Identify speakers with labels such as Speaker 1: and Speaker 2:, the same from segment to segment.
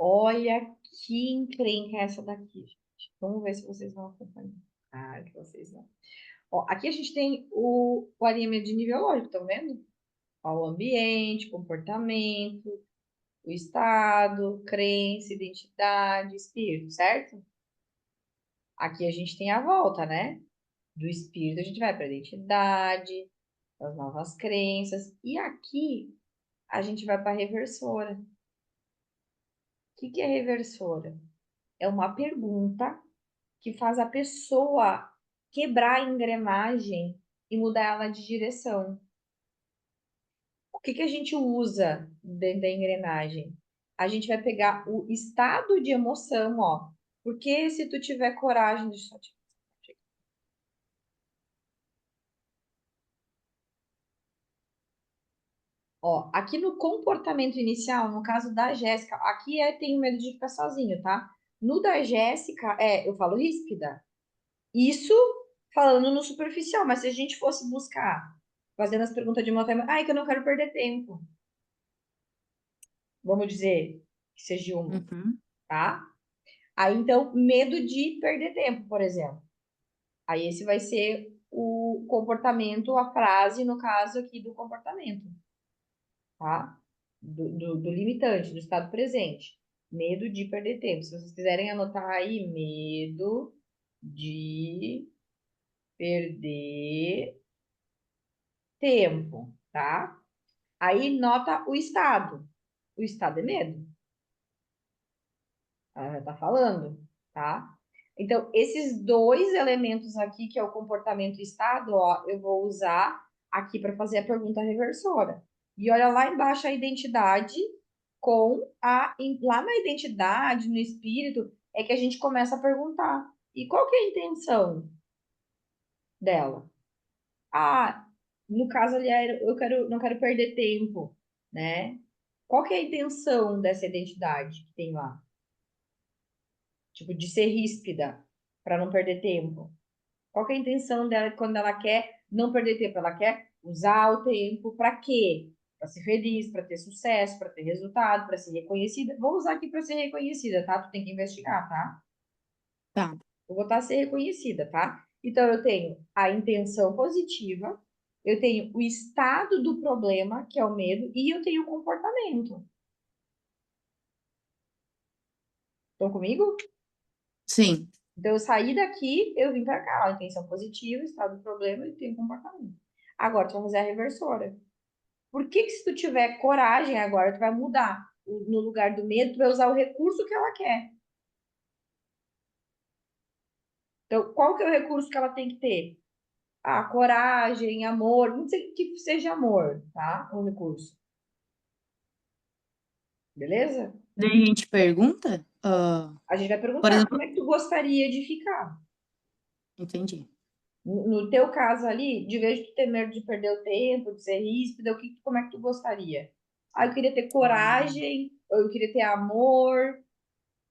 Speaker 1: Olha que encrenca essa daqui, gente. Vamos ver se vocês vão acompanhar. Ah, que vocês não. Ó, aqui a gente tem o alinhamento de nível lógico, estão vendo? Ó, o ambiente, comportamento, o estado, crença, identidade, espírito, certo? Aqui a gente tem a volta, né? Do espírito a gente vai para a identidade, as novas crenças. E aqui a gente vai para a reversora. O que é reversora? É uma pergunta que faz a pessoa quebrar a engrenagem e mudar ela de direção. O que a gente usa dentro da engrenagem? A gente vai pegar o estado de emoção, ó. Porque se tu tiver coragem de... Ó, aqui no comportamento inicial, no caso da Jéssica, aqui tenho medo de ficar sozinho, tá? No da Jéssica, eu falo ríspida. Isso falando no superficial, mas se a gente fosse buscar, fazendo as perguntas de uma forma, ai, que eu não quero perder tempo. Vamos dizer que seja uma,
Speaker 2: Uhum.
Speaker 1: tá? Aí, então, medo de perder tempo, por exemplo. Aí, esse vai ser o comportamento, a frase, no caso aqui do comportamento, tá? Do limitante, do estado presente. Medo de perder tempo. Se vocês quiserem anotar aí, medo de perder tempo, tá? Aí nota o estado. O estado é medo. Ela já tá falando, tá? Então, esses dois elementos aqui, que é o comportamento e estado, ó, eu vou usar aqui para fazer a pergunta reversora. E olha lá embaixo a identidade com lá na identidade, no espírito, é que a gente começa a perguntar. E qual que é a intenção dela? Ah, no caso ali, não quero perder tempo, né? Qual que é a intenção dessa identidade que tem lá? Tipo, de ser ríspida, para não perder tempo. Qual que é a intenção dela quando ela quer não perder tempo? Ela quer usar o tempo para quê? Para ser feliz, para ter sucesso, para ter resultado, para ser reconhecida. Vou usar aqui para ser reconhecida, tá? Tu tem que investigar, tá?
Speaker 2: Tá.
Speaker 1: Vou botar ser reconhecida, tá? Então, eu tenho a intenção positiva, eu tenho o estado do problema, que é o medo, e eu tenho o comportamento. Estão comigo?
Speaker 2: Sim.
Speaker 1: Então, eu saí daqui, eu vim para cá. Ó, intenção positiva, estado do problema e tenho comportamento. Agora, tu vai fazer a reversora. Por que que se tu tiver coragem agora, tu vai mudar? No lugar do medo, tu vai usar o recurso que ela quer. Então, qual que é o recurso que ela tem que ter? Ah, coragem, amor, não sei que seja amor, tá? O recurso. Beleza?
Speaker 2: Daí a gente pergunta?
Speaker 1: A gente vai
Speaker 2: Por
Speaker 1: perguntar, como
Speaker 2: exemplo,
Speaker 1: é que tu gostaria de ficar?
Speaker 2: entendi.
Speaker 1: No teu caso ali, de vez de tu ter medo de perder o tempo, de ser ríspida, como é que tu gostaria? Ah, eu queria ter coragem, ou eu queria ter amor,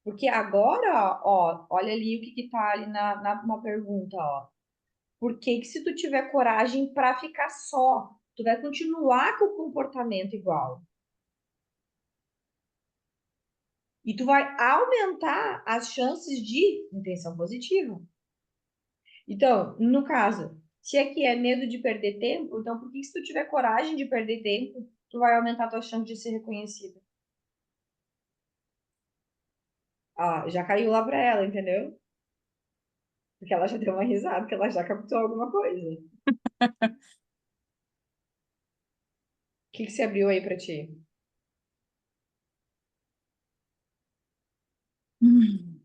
Speaker 1: porque agora, ó, olha ali o que que tá ali na pergunta, ó. Por que que se tu tiver coragem para ficar só, tu vai continuar com o comportamento igual? E tu vai aumentar as chances de intenção positiva. Então, no caso, se aqui é medo de perder tempo, então por que que se tu tiver coragem de perder tempo, tu vai aumentar a tua chance de ser reconhecida? Ah, já caiu lá pra ela, entendeu? Porque ela já deu uma risada, porque ela já captou alguma coisa. O que se abriu aí pra ti?
Speaker 2: Hum.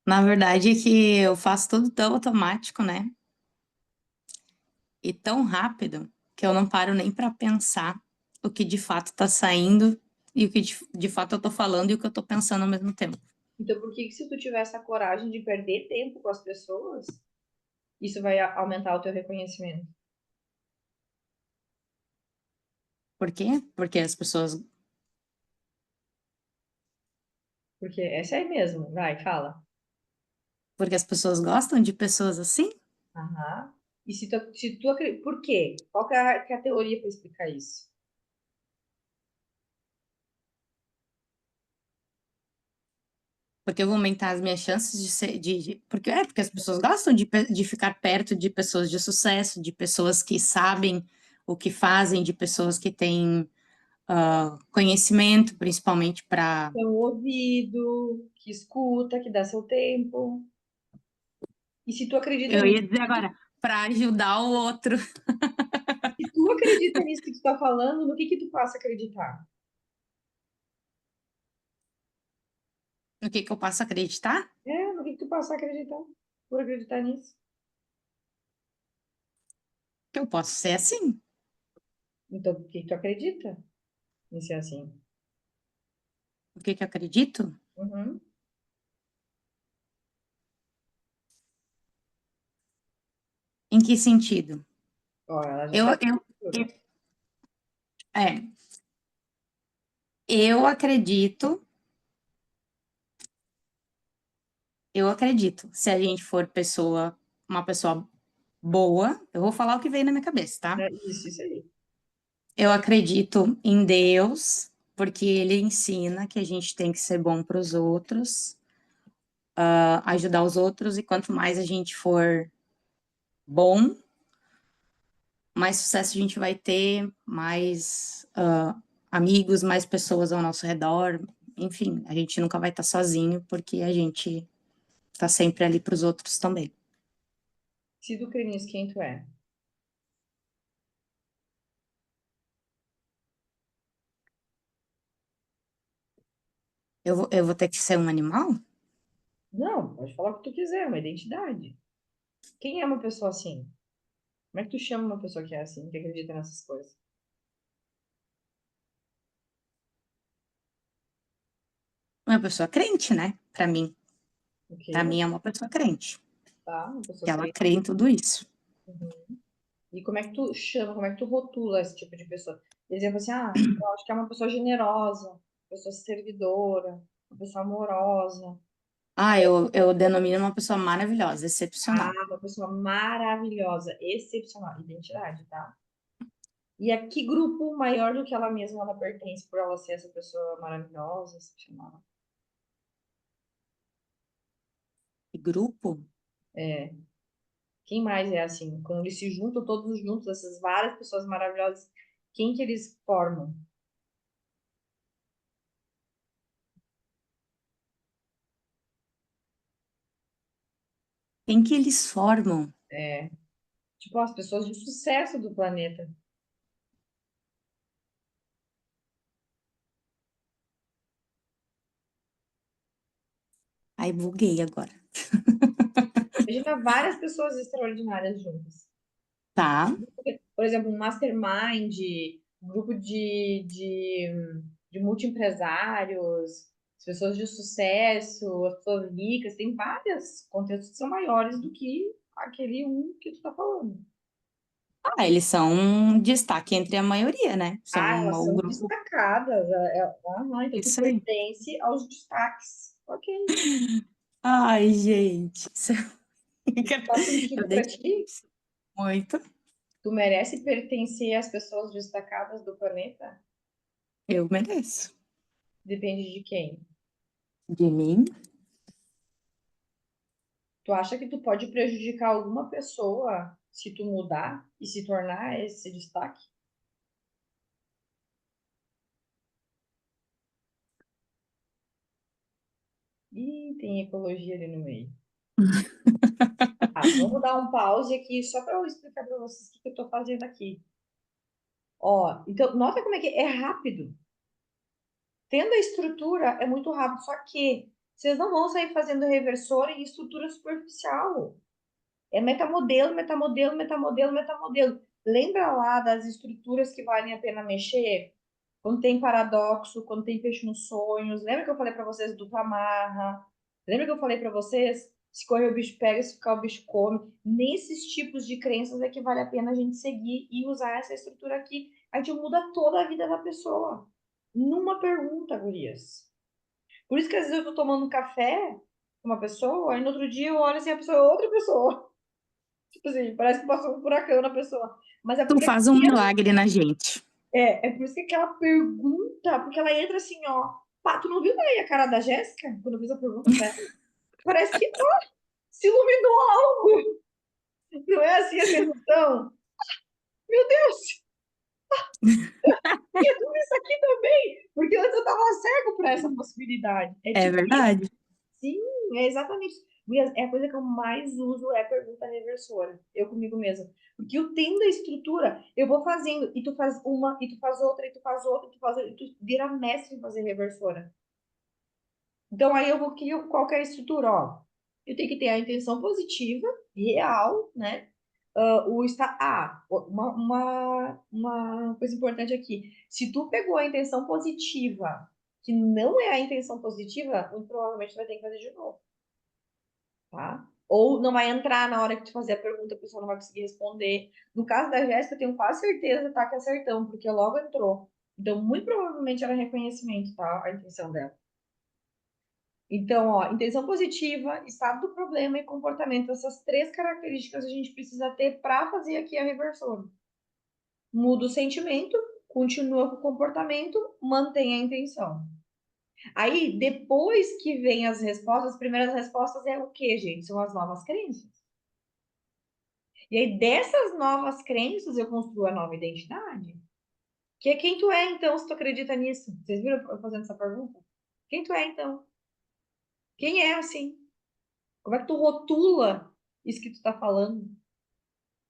Speaker 2: Na verdade é que eu faço tudo tão automático, né? E tão rápido que eu não paro nem para pensar o que de fato tá saindo e o que de fato eu tô falando e o que eu tô pensando ao mesmo tempo.
Speaker 1: Então, por que que se tu tiver essa coragem de perder tempo com as pessoas, isso vai aumentar o teu reconhecimento?
Speaker 2: Por quê? Porque as pessoas.
Speaker 1: Porque essa é mesmo, vai, fala.
Speaker 2: Porque as pessoas gostam de pessoas assim?
Speaker 1: Aham. E se tu por quê? Qual que é a teoria para explicar isso?
Speaker 2: porque eu vou aumentar as minhas chances de ser, porque as pessoas gostam de ficar perto de pessoas de sucesso, de pessoas que sabem o que fazem, de pessoas que têm conhecimento, principalmente para.
Speaker 1: Tem um ouvido, que escuta, que dá seu tempo. E se tu acredita
Speaker 2: Eu
Speaker 1: nisso,
Speaker 2: ia dizer agora, para ajudar o outro.
Speaker 1: se tu acredita nisso que tu tá falando, no que tu passa a acreditar?
Speaker 2: No que eu posso acreditar?
Speaker 1: No que tu passa a acreditar? Por acreditar nisso.
Speaker 2: Que eu posso ser assim.
Speaker 1: Então, o que tu acredita em ser assim?
Speaker 2: O que eu acredito?
Speaker 1: Uhum.
Speaker 2: Em que sentido?
Speaker 1: Ó, ela já
Speaker 2: Eu,
Speaker 1: tá.
Speaker 2: eu, eu, é, eu acredito, se a gente for uma pessoa boa, eu vou falar o que veio na minha cabeça, tá?
Speaker 1: Isso aí.
Speaker 2: Eu acredito em Deus, porque Ele ensina que a gente tem que ser bom para os outros, ajudar os outros, e quanto mais a gente for bom, mais sucesso a gente vai ter, mais amigos, mais pessoas ao nosso redor. Enfim, a gente nunca vai estar sozinho, porque a gente está sempre ali para os outros também.
Speaker 1: Se tu crê nisso, quem tu é?
Speaker 2: Eu vou ter que ser um animal?
Speaker 1: Não, pode falar o que tu quiser, uma identidade. Quem é uma pessoa assim? Como é que tu chama uma pessoa que é assim, que acredita nessas coisas?
Speaker 2: Uma pessoa crente, né? Para mim.
Speaker 1: Ok?
Speaker 2: Para mim é uma pessoa crente,
Speaker 1: Tá? Uma pessoa
Speaker 2: que ela
Speaker 1: crente.
Speaker 2: crê em tudo isso.
Speaker 1: Uhum. E como é que tu chama, como é que tu rotula esse tipo de pessoa? Exemplo assim, eu acho que é uma pessoa generosa, uma pessoa servidora, uma pessoa amorosa,
Speaker 2: Eu denomino uma pessoa maravilhosa, excepcional.
Speaker 1: uma pessoa maravilhosa, excepcional, identidade, tá? E a que grupo maior do que ela mesma ela pertence por ela ser essa pessoa maravilhosa, excepcional?
Speaker 2: E grupo?
Speaker 1: É, quem mais é assim? Quando eles se juntam todos juntos, essas várias pessoas maravilhosas, quem que eles formam?
Speaker 2: Quem que eles formam?
Speaker 1: É, tipo, as pessoas de sucesso do planeta.
Speaker 2: Aí buguei agora.
Speaker 1: Imagina várias pessoas extraordinárias juntas.
Speaker 2: Tá.
Speaker 1: Por exemplo, um mastermind, um grupo de multi-empresários, as pessoas de sucesso, as pessoas ricas, tem vários contextos que são maiores do que aquele um que tu está falando.
Speaker 2: Eles são um destaque entre a maioria, né?
Speaker 1: Elas
Speaker 2: O
Speaker 1: são
Speaker 2: grupo.
Speaker 1: destacadas. Então tu
Speaker 2: Isso aí.
Speaker 1: pertence aos destaques. Ok.
Speaker 2: Ai, gente.
Speaker 1: Faz
Speaker 2: Eu
Speaker 1: sentido
Speaker 2: dei
Speaker 1: para ti?
Speaker 2: muito.
Speaker 1: Tu merece pertencer às pessoas destacadas do planeta?
Speaker 2: Eu mereço.
Speaker 1: Depende de quem.
Speaker 2: De mim?
Speaker 1: Tu acha que tu pode prejudicar alguma pessoa se tu mudar e se tornar esse destaque? Ih, tem ecologia ali no meio. Vamos dar um pause aqui só para eu explicar para vocês o que eu estou fazendo aqui. Ó, então, nota como é que é rápido. Tendo a estrutura, é muito rápido, só que vocês não vão sair fazendo reversor em estrutura superficial. É metamodelo, metamodelo, metamodelo, metamodelo. Lembra lá das estruturas que valem a pena mexer? Quando tem paradoxo, quando tem peixe nos sonhos. Lembra que eu falei para vocês do amarra? Lembra que eu falei para vocês? Se correr o bicho pega, se ficar o bicho come. Nesses tipos de crenças é que vale a pena a gente seguir e usar essa estrutura aqui. A gente muda toda a vida da pessoa. Numa pergunta, gurias. Por isso que às vezes eu tô tomando café com uma pessoa, e no outro dia eu olho assim, a pessoa é outra pessoa. Tipo assim, parece que passou um furacão na pessoa. Mas é
Speaker 2: Tu
Speaker 1: porque
Speaker 2: faz um milagre na gente.
Speaker 1: é por isso que aquela pergunta, porque ela entra assim, ó. Pá, tu não viu daí a cara da Jéssica quando eu fiz a pergunta pra ela? Parece que se iluminou algo. Não é assim a sensação? Meu Deus, e tudo isso aqui também, porque antes eu tava cego para essa possibilidade. É
Speaker 2: É
Speaker 1: tipo isso.
Speaker 2: verdade.
Speaker 1: Sim, é exatamente. Gurias, é a coisa que eu mais uso é pergunta reversora. Eu comigo mesma. Porque eu tendo a estrutura, eu vou fazendo, e tu faz uma, e tu faz outra, e tu faz outra, e tu faz outra, e tu vira mestre em fazer reversora. Então aí eu vou criar qualquer estrutura, ó. Eu tenho que ter a intenção positiva, real, né? Uma coisa importante aqui. Se tu pegou a intenção positiva, que não é a intenção positiva, muito provavelmente tu vai ter que fazer de novo, tá? Ou não vai entrar na hora que tu fazer a pergunta, a pessoa não vai conseguir responder. No caso da Jéssica, eu tenho quase certeza, tá, que acertamos, porque logo entrou. Então, muito provavelmente era reconhecimento, tá? A intenção dela. Então, ó, intenção positiva, estado do problema e comportamento. Essas três características a gente precisa ter para fazer aqui a reversão. Muda o sentimento, continua com o comportamento, mantém a intenção. Aí, depois que vem as respostas, as primeiras respostas é o quê, gente? São as novas crenças. E aí, dessas novas crenças, eu construo a nova identidade. Que é quem tu é, então, se tu acredita nisso? Vocês viram eu fazendo essa pergunta? Quem tu é, então? Quem é, assim? Como é que tu rotula isso que tu tá falando?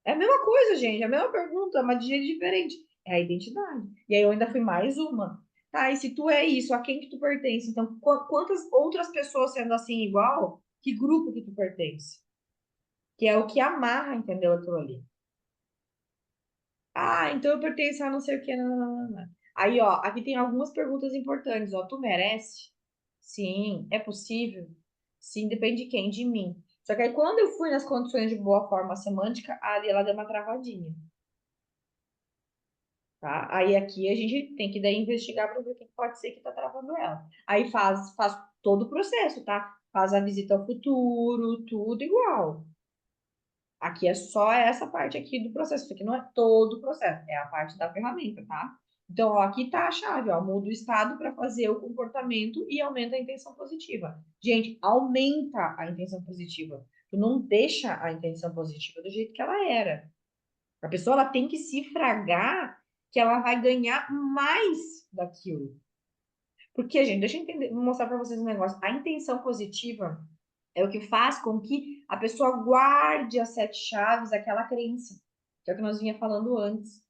Speaker 1: É a mesma coisa, gente, é a mesma pergunta, mas de jeito diferente. É a identidade. E aí eu ainda fui mais uma. Tá, e se tu é isso, a quem que tu pertence? Então, quantas outras pessoas sendo assim igual, que grupo que tu pertence? Que é o que amarra, entendeu, aquilo ali. Ah, então eu pertenço a não sei o que. Não, não, não, não. Aí, ó, aqui tem algumas perguntas importantes, ó. Tu merece? Sim. É possível? Sim, depende de quem? De mim. Só que aí, quando eu fui nas condições de boa forma semântica, ali ela deu uma travadinha, tá? Aí aqui a gente tem que daí investigar para ver o que pode ser que tá travando ela. Aí faz todo o processo, tá? Faz a visita ao futuro, tudo igual. Aqui é só essa parte aqui do processo. Isso aqui não é todo o processo, é a parte da ferramenta, tá? Então, ó, aqui tá a chave, ó, muda o estado para fazer o comportamento e aumenta a intenção positiva. Gente, aumenta a intenção positiva. Tu não deixa a intenção positiva do jeito que ela era. A pessoa ela tem que se fragar que ela vai ganhar mais daquilo. Porque, gente, deixa eu entender, vou mostrar para vocês um negócio. A intenção positiva é o que faz com que a pessoa guarde as sete chaves daquela crença, que é o que nós vinha falando antes.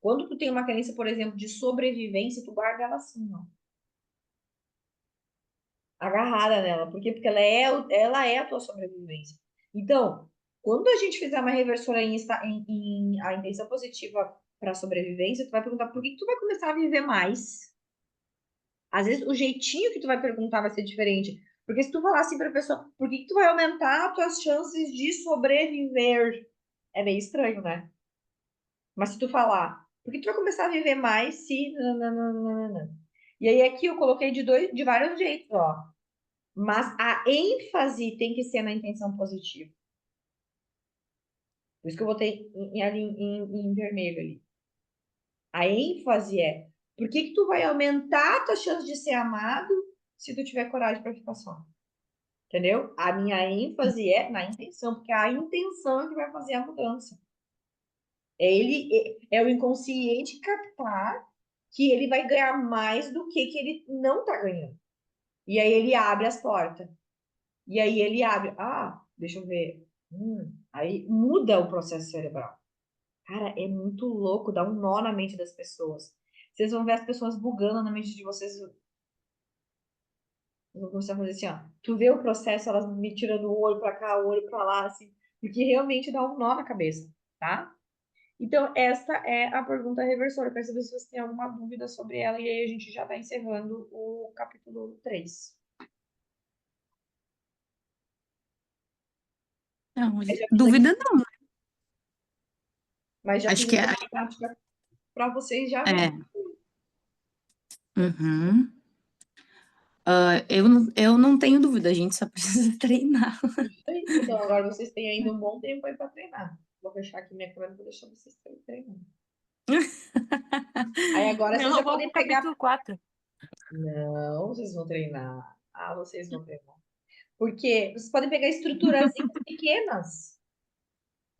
Speaker 1: Quando tu tem uma crença, por exemplo, de sobrevivência, tu guarda ela assim, ó, agarrada nela. Por quê? Porque ela é a tua sobrevivência. Então, quando a gente fizer uma reversora em a intenção positiva para sobrevivência, tu vai perguntar por que que tu vai começar a viver mais. Às vezes o jeitinho que tu vai perguntar vai ser diferente. Porque se tu falar assim para a pessoa, por que que tu vai aumentar as tuas chances de sobreviver? É meio estranho, né? Mas se tu falar, por que tu vai começar a viver mais se. Nananana? E aí aqui eu coloquei de vários jeitos, ó. Mas a ênfase tem que ser na intenção positiva. Por isso que eu botei em vermelho ali. A ênfase é, por que que tu vai aumentar a tua chance de ser amado se tu tiver coragem para ficar só? Entendeu? A minha ênfase é na intenção, porque é a intenção é que vai fazer a mudança. É o inconsciente captar que ele vai ganhar mais do que ele não está ganhando. E aí ele abre as portas. E aí ele abre. Ah, deixa eu ver. Aí muda o processo cerebral. Cara, é muito louco, dá um nó na mente das pessoas. Vocês vão ver as pessoas bugando na mente de vocês. Eu vou começar a fazer assim, ó. Tu vê o processo, elas me tirando o olho pra cá, o olho pra lá, assim, porque realmente dá um nó na cabeça, tá? Então, essa é a pergunta reversora. Eu quero saber se você tem alguma dúvida sobre ela, e aí a gente já tá encerrando o capítulo 3.
Speaker 2: Não,
Speaker 1: Mas já fiz aqui,
Speaker 2: dúvida não.
Speaker 1: mas já
Speaker 2: Acho
Speaker 1: fiz
Speaker 2: que
Speaker 1: aqui
Speaker 2: é.
Speaker 1: uma prática para vocês já verem.
Speaker 2: É. Uhum. Eu não tenho dúvida, a gente só precisa treinar.
Speaker 1: Isso aí. Então, agora vocês têm ainda um bom tempo aí para treinar. Vou fechar aqui minha câmera para deixar vocês treinando. Aí agora vocês
Speaker 3: Não,
Speaker 1: já
Speaker 3: vamos
Speaker 1: podem
Speaker 3: pro
Speaker 1: pegar.
Speaker 3: capítulo 4.
Speaker 1: Não, vocês vão treinar. Ah, vocês vão treinar. Porque vocês podem pegar estruturazinhas pequenas,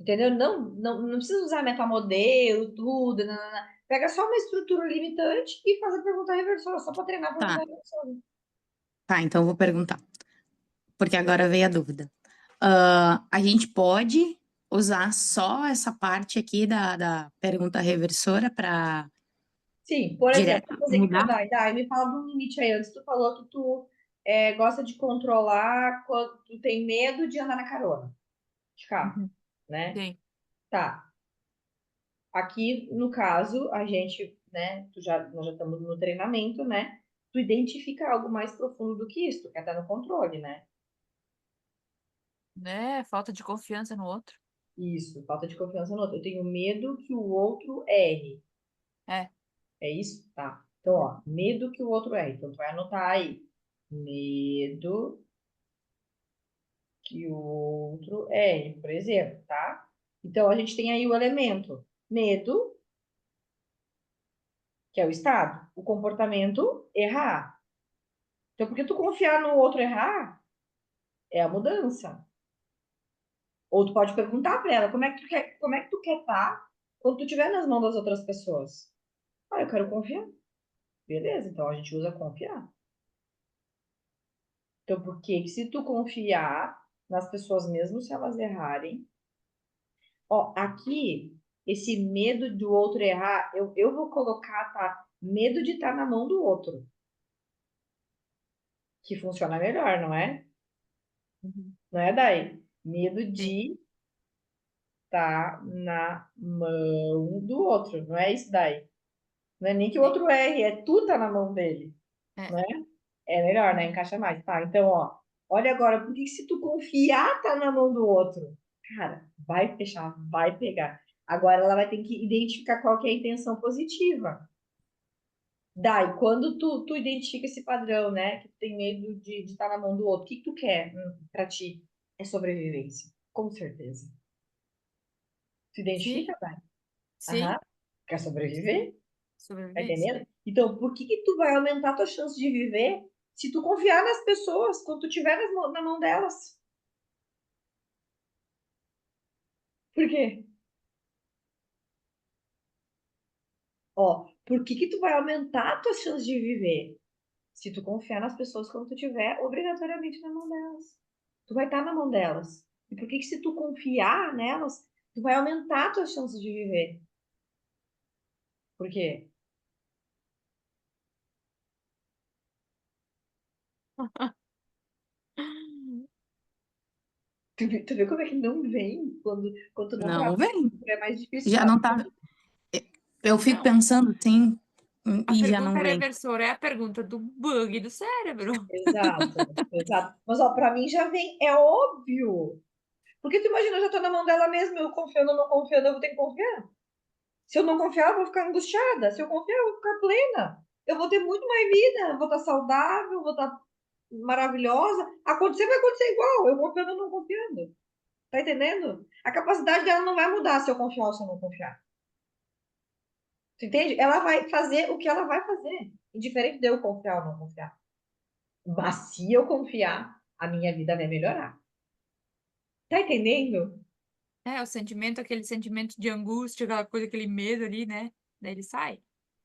Speaker 1: entendeu? Não precisa usar metamodelo, tudo. Não, não, não. Pega só uma estrutura limitante e faz a pergunta reversora, só para treinar a pergunta
Speaker 2: Tá,
Speaker 1: reversora.
Speaker 2: tá, então eu vou perguntar, porque agora veio a dúvida. A gente pode usar só essa parte aqui da pergunta reversora para
Speaker 1: Sim, por exemplo,
Speaker 2: direto
Speaker 1: vou fazer aqui com a
Speaker 2: mudar?
Speaker 1: Dai, me fala do limite aí. Antes tu falou que tu gosta de controlar quando tu tem medo de andar na carona de carro,
Speaker 3: Uhum.
Speaker 1: né?
Speaker 3: Sim.
Speaker 1: Tá. Aqui, no caso, a gente, né, nós já estamos no treinamento, né? Tu identifica algo mais profundo do que isso, tu quer estar no controle, né?
Speaker 3: Né? Falta de confiança no outro.
Speaker 1: Isso, falta de confiança no outro. Eu tenho medo que o outro erre.
Speaker 3: É.
Speaker 1: É isso? Tá. Então, ó, medo que o outro erre. Então, tu vai anotar aí. Medo que o outro erre, por exemplo, tá? Então, a gente tem aí o elemento medo, que é o estado, o comportamento, errar. Então, porque tu confiar no outro errar, é a mudança. Ou tu pode perguntar para ela, como é que tu quer estar quando tu estiver nas mãos das outras pessoas? Ah, eu quero confiar. Beleza, então a gente usa confiar. Então, por que que se tu confiar nas pessoas mesmo se elas errarem? Ó, aqui, esse medo do outro errar, eu vou colocar, tá? Medo de estar na mão do outro, que funciona melhor, não é?
Speaker 3: Uhum.
Speaker 1: Não é daí? Medo
Speaker 3: Sim.
Speaker 1: de estar na mão do outro, não é isso daí? Não é nem que o
Speaker 3: Sim.
Speaker 1: outro erre, é tu tá na mão dele,
Speaker 3: É.
Speaker 1: né? É melhor, né?
Speaker 3: Uhum.
Speaker 1: Encaixa mais. Tá, então, ó, olha agora, porque se tu confiar, tá na mão do outro, cara, vai fechar, vai pegar. Agora ela vai ter que identificar qual que é a intenção positiva. Daí, quando tu identifica esse padrão, né, que tu tem medo de estar na mão do outro, o que que tu quer pra ti? É sobrevivência, com certeza. Tu
Speaker 3: Sim.
Speaker 1: identifica, vai?
Speaker 3: Sim.
Speaker 1: Aham. Quer sobreviver? Tá
Speaker 3: Sobrevivência.
Speaker 1: entendendo? Então, por que que tu vai aumentar a tua chance de viver se tu confiar nas pessoas quando tu estiver na mão delas? Por quê? Ó, por que que tu vai aumentar a tua chance de viver se tu confiar nas pessoas quando tu estiver obrigatoriamente na mão delas? Tu vai estar na mão delas. E por que que se tu confiar nelas, tu vai aumentar a tua chance de viver? Por quê? Tu vê como é que não vem quando tu não
Speaker 2: Não
Speaker 1: trabalha,
Speaker 2: vem.
Speaker 1: é mais difícil,
Speaker 2: Já
Speaker 1: sabe?
Speaker 2: não tá. Eu fico
Speaker 3: Não.
Speaker 2: pensando assim
Speaker 3: A
Speaker 2: e já
Speaker 3: pergunta
Speaker 2: não vem.
Speaker 3: reversora é a pergunta do bug do cérebro.
Speaker 1: Exato, exato. Mas, ó, pra mim já vem, é óbvio. Porque tu imagina, eu já tô na mão dela mesmo, eu confiando ou não confiando, eu vou ter que confiar. Se eu não confiar, eu vou ficar angustiada. Se eu confiar, eu vou ficar plena. Eu vou ter muito mais vida, vou estar saudável, vou estar maravilhosa. Acontecer vai acontecer igual, eu confiando ou não confiando. Tá entendendo? A capacidade dela não vai mudar se eu confiar ou se eu não confiar. Tu entende? Ela vai fazer o que ela vai fazer, indiferente de eu confiar ou não confiar. Mas se eu confiar, a minha vida vai melhorar. Tá entendendo?
Speaker 3: É, o sentimento, aquele sentimento de angústia, aquela coisa, aquele medo ali, né? Daí ele sai.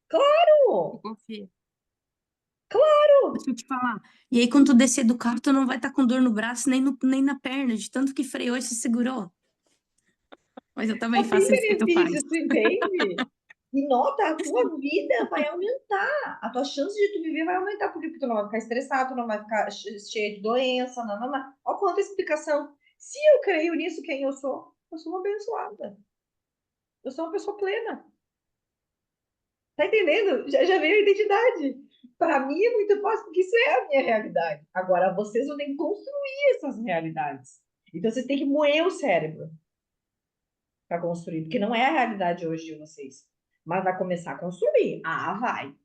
Speaker 3: Tu
Speaker 1: Claro!
Speaker 3: confia.
Speaker 2: Deixa eu te falar. E aí, quando tu descer do carro, tu não vai estar com dor no braço nem, nem na perna, de tanto que freou e se segurou. Mas eu também
Speaker 1: Só tem
Speaker 2: faço isso que tu faz.
Speaker 1: benefícios, tu entende? E nota, a tua vida vai aumentar. A tua chance de tu viver vai aumentar. Por quê? Porque tu não vai ficar estressado, tu não vai ficar cheio de doença, não, não, não. Olha quanta explicação. Se eu creio nisso, quem eu sou? Eu sou uma abençoada. Eu sou uma pessoa plena. Tá entendendo? Já veio a identidade. Para mim é muito fácil, porque isso é a minha realidade. Agora, vocês vão ter que construir essas realidades. Então, vocês têm que moer o cérebro para construir, porque não é a realidade hoje de vocês. Mas vai começar a construir. Ah, vai.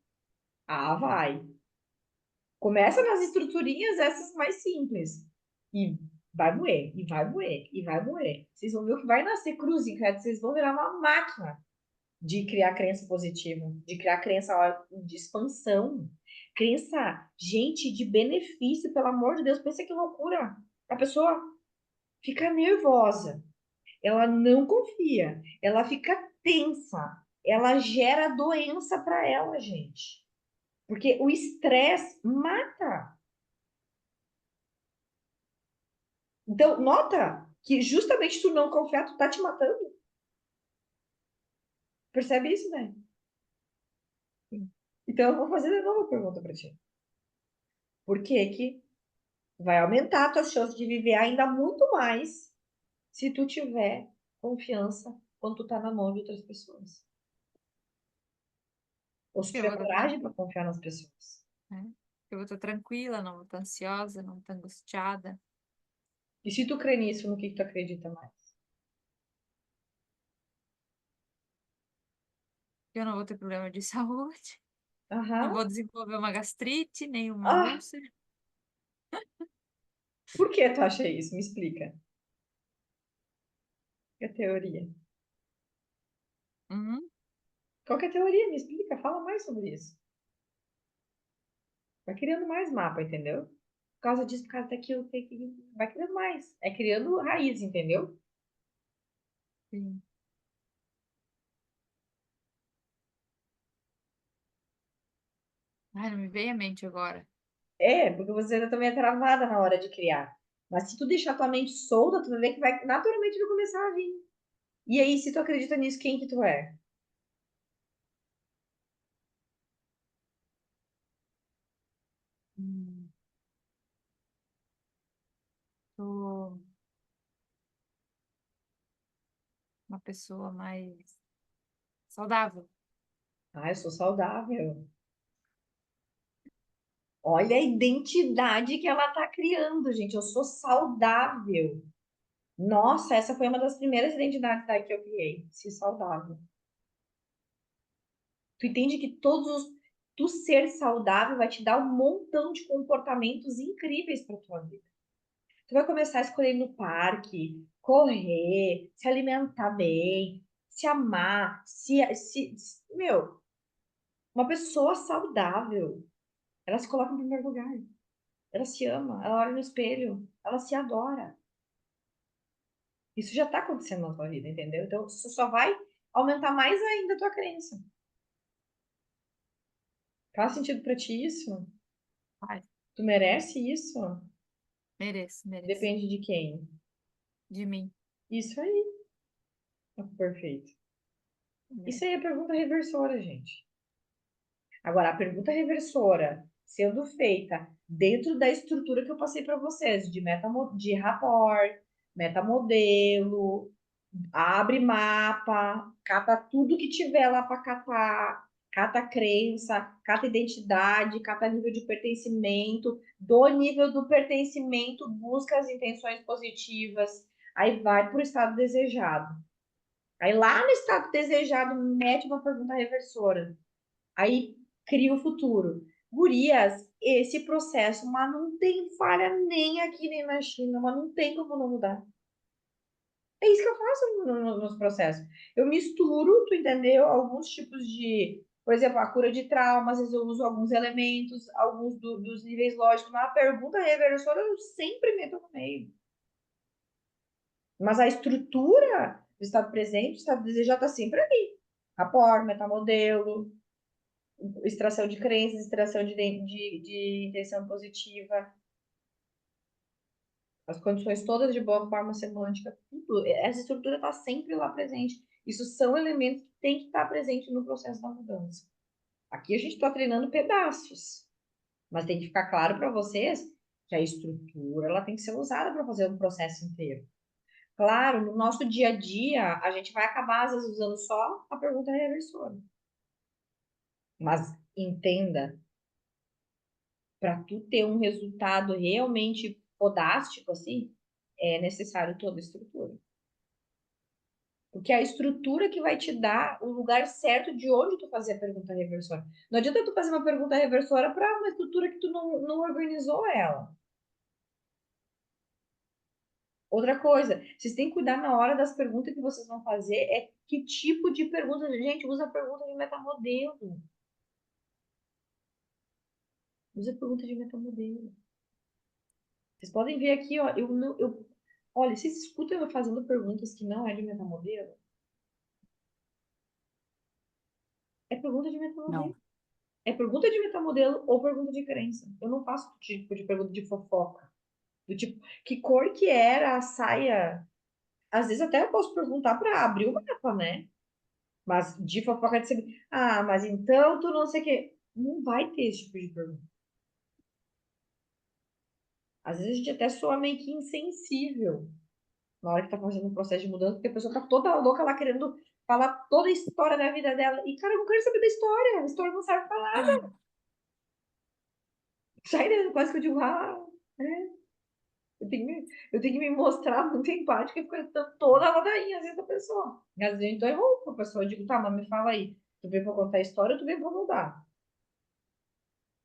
Speaker 1: Ah, vai. Começa nas estruturinhas essas mais simples. E vai moer, e vai moer, e vai moer. Vocês vão ver o que vai nascer cruz e credo. Vocês vão virar uma máquina de criar crença positiva, de criar crença ó, de expansão. Crença, gente, de benefício, pelo amor de Deus, pensa que loucura. A pessoa fica nervosa, ela não confia, ela fica tensa, ela gera doença para ela, gente. Porque o estresse mata. Então, nota que justamente tu não confiar, tu tá te matando. Percebe isso, né?
Speaker 3: Sim.
Speaker 1: Então, eu vou fazer de novo a pergunta para ti. Por que que vai aumentar a tua chance de viver ainda muito mais se tu tiver confiança quando tu tá na mão de outras pessoas? Ou se
Speaker 3: Eu vou
Speaker 1: tiver
Speaker 3: estar
Speaker 1: coragem para confiar nas pessoas.
Speaker 3: né? Eu vou estar tranquila, não vou estar ansiosa, não vou estar angustiada.
Speaker 1: E se tu crê nisso, no que tu acredita mais?
Speaker 3: Eu não vou ter problema de saúde, não
Speaker 1: Aham.
Speaker 3: vou desenvolver uma gastrite, nem uma
Speaker 1: Ah,
Speaker 3: úlcera.
Speaker 1: por que tu acha isso? Me explica. Que é a teoria?
Speaker 3: Uhum,
Speaker 1: Qual que é a teoria? Me explica, fala mais sobre isso. Vai criando mais mapa, entendeu? Por causa disso, por causa daquilo, vai criando mais. É criando raiz, entendeu?
Speaker 3: sim. Ai, não me veio à mente agora.
Speaker 1: É, porque você ainda também é travada na hora de criar. Mas se tu deixar tua mente solta, tu vai ver que vai naturalmente vai começar a vir. E aí, se tu acredita nisso, quem que tu é?
Speaker 3: Hum, sou uma pessoa mais saudável.
Speaker 1: Ah, eu sou saudável. Olha a identidade que ela tá criando, gente. Eu sou saudável. Nossa, essa foi uma das primeiras identidades aí que eu criei. Ser saudável. Tu entende que tu ser saudável vai te dar um montão de comportamentos incríveis para tua vida. Tu vai começar a escolher ir no parque, correr, se alimentar bem, se amar, meu, uma pessoa saudável, ela se coloca em primeiro lugar. Ela se ama, ela olha no espelho, ela se adora. Isso já está acontecendo na tua vida, entendeu? Então, isso só vai aumentar mais ainda a tua crença. Faz sentido para ti isso?
Speaker 3: Ai,
Speaker 1: Tu merece isso?
Speaker 3: mereço, mereço.
Speaker 1: Depende de quem?
Speaker 3: De mim.
Speaker 1: Isso aí. Perfeito. Isso aí é pergunta reversora, gente. Agora, a pergunta reversora sendo feita dentro da estrutura que eu passei para vocês, de rapport, metamodelo, abre mapa, cata tudo que tiver lá para catar, cata crença, cata identidade, cata nível de pertencimento, do nível do pertencimento, busca as intenções positivas, aí vai para o estado desejado. Aí lá no estado desejado, mete uma pergunta reversora. Aí cria o futuro. Gurias, esse processo, mas não tem falha nem aqui nem na China, mas não tem como não mudar. É isso que eu faço nos processos. Eu misturo, tu entendeu? Alguns tipos de, por exemplo, a cura de trauma, às vezes eu uso alguns elementos, alguns dos níveis lógicos. Na pergunta reversora, eu sempre meto no meio. Mas a estrutura do estado presente, do estado desejado, está sempre ali. Rapport, metamodelo, extração de crenças, extração de intenção positiva, as condições todas de boa forma semântica, tudo. Essa estrutura está sempre lá presente. Isso são elementos que têm que estar presentes no processo da mudança. Aqui a gente está treinando pedaços, mas tem que ficar claro para vocês que a estrutura ela tem que ser usada para fazer um processo inteiro. Claro, no nosso dia a dia, a gente vai acabar, às vezes, usando só a pergunta reversora. Mas entenda, para tu ter um resultado realmente podástico, assim, é necessário toda a estrutura. Porque é a estrutura que vai te dar o lugar certo de onde tu fazer a pergunta reversora. Não adianta tu fazer uma pergunta reversora para uma estrutura que tu não organizou ela. Outra coisa, vocês têm que cuidar na hora das perguntas que vocês vão fazer, é que tipo de pergunta. Gente, usa a pergunta de metamodelo. Usa pergunta de metamodelo. Vocês podem ver aqui, ó, olha, vocês escutam eu fazendo perguntas que não é de metamodelo? É pergunta de metamodelo.
Speaker 2: Não.
Speaker 1: É pergunta de metamodelo ou pergunta de crença. Eu não faço tipo de pergunta de fofoca. Do tipo, que cor que era a saia? Às vezes até eu posso perguntar para abrir o mapa, né? Mas de fofoca de ser, mas então tu não sei o quê. Não vai ter esse tipo de pergunta. Às vezes a gente até soa meio que insensível na hora que tá fazendo um processo de mudança, porque a pessoa tá toda louca lá querendo falar toda a história da vida dela. E, cara, eu não quero saber da história. A história não serve pra nada. Sai daí, quase que eu digo, é. Eu tenho que me mostrar muito empática e ficar toda a ladainha às vezes da pessoa. E às vezes então eu vou pra pessoa, eu digo, tá, mas me fala aí. Tu veio pra contar a história ou tu veio pra mudar?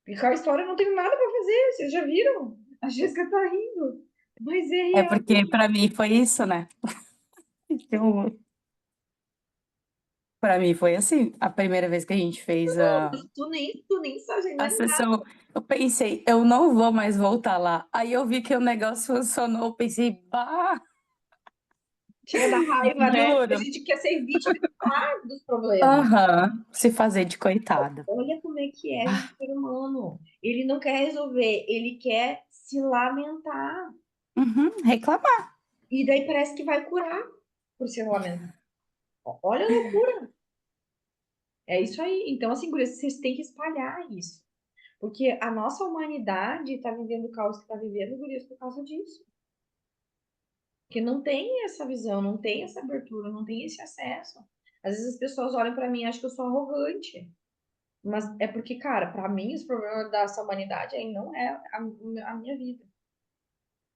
Speaker 1: Porque a história não tem nada pra fazer, vocês já viram? A Jéssica tá rindo. Mas é
Speaker 2: É
Speaker 1: real.
Speaker 2: porque para mim foi isso, né? Eu, para mim foi assim, a primeira vez que a gente fez
Speaker 1: Tu nem sabe, não
Speaker 2: a
Speaker 1: é nada.
Speaker 2: sessão, eu pensei, eu não vou mais voltar lá. Aí eu vi que o negócio funcionou, eu pensei, bah,
Speaker 1: Chega da raiva, né? A
Speaker 2: juro.
Speaker 1: gente quer ser vítima dos problemas.
Speaker 2: Aham, se fazer de coitada.
Speaker 1: Olha como é que é o ser humano. Ele não quer resolver, ele quer se lamentar.
Speaker 2: Uhum, reclamar.
Speaker 1: E daí parece que vai curar por se lamentar. Olha a loucura. É isso aí. Então, assim, gurias, vocês têm que espalhar isso. Porque a nossa humanidade está vivendo o caos que está vivendo, gurias, por causa disso. Porque não tem essa visão, não tem essa abertura, não tem esse acesso. Às vezes as pessoas olham para mim e acham que eu sou arrogante. Mas é porque, cara, para mim, os problemas dessa humanidade aí não é a minha vida.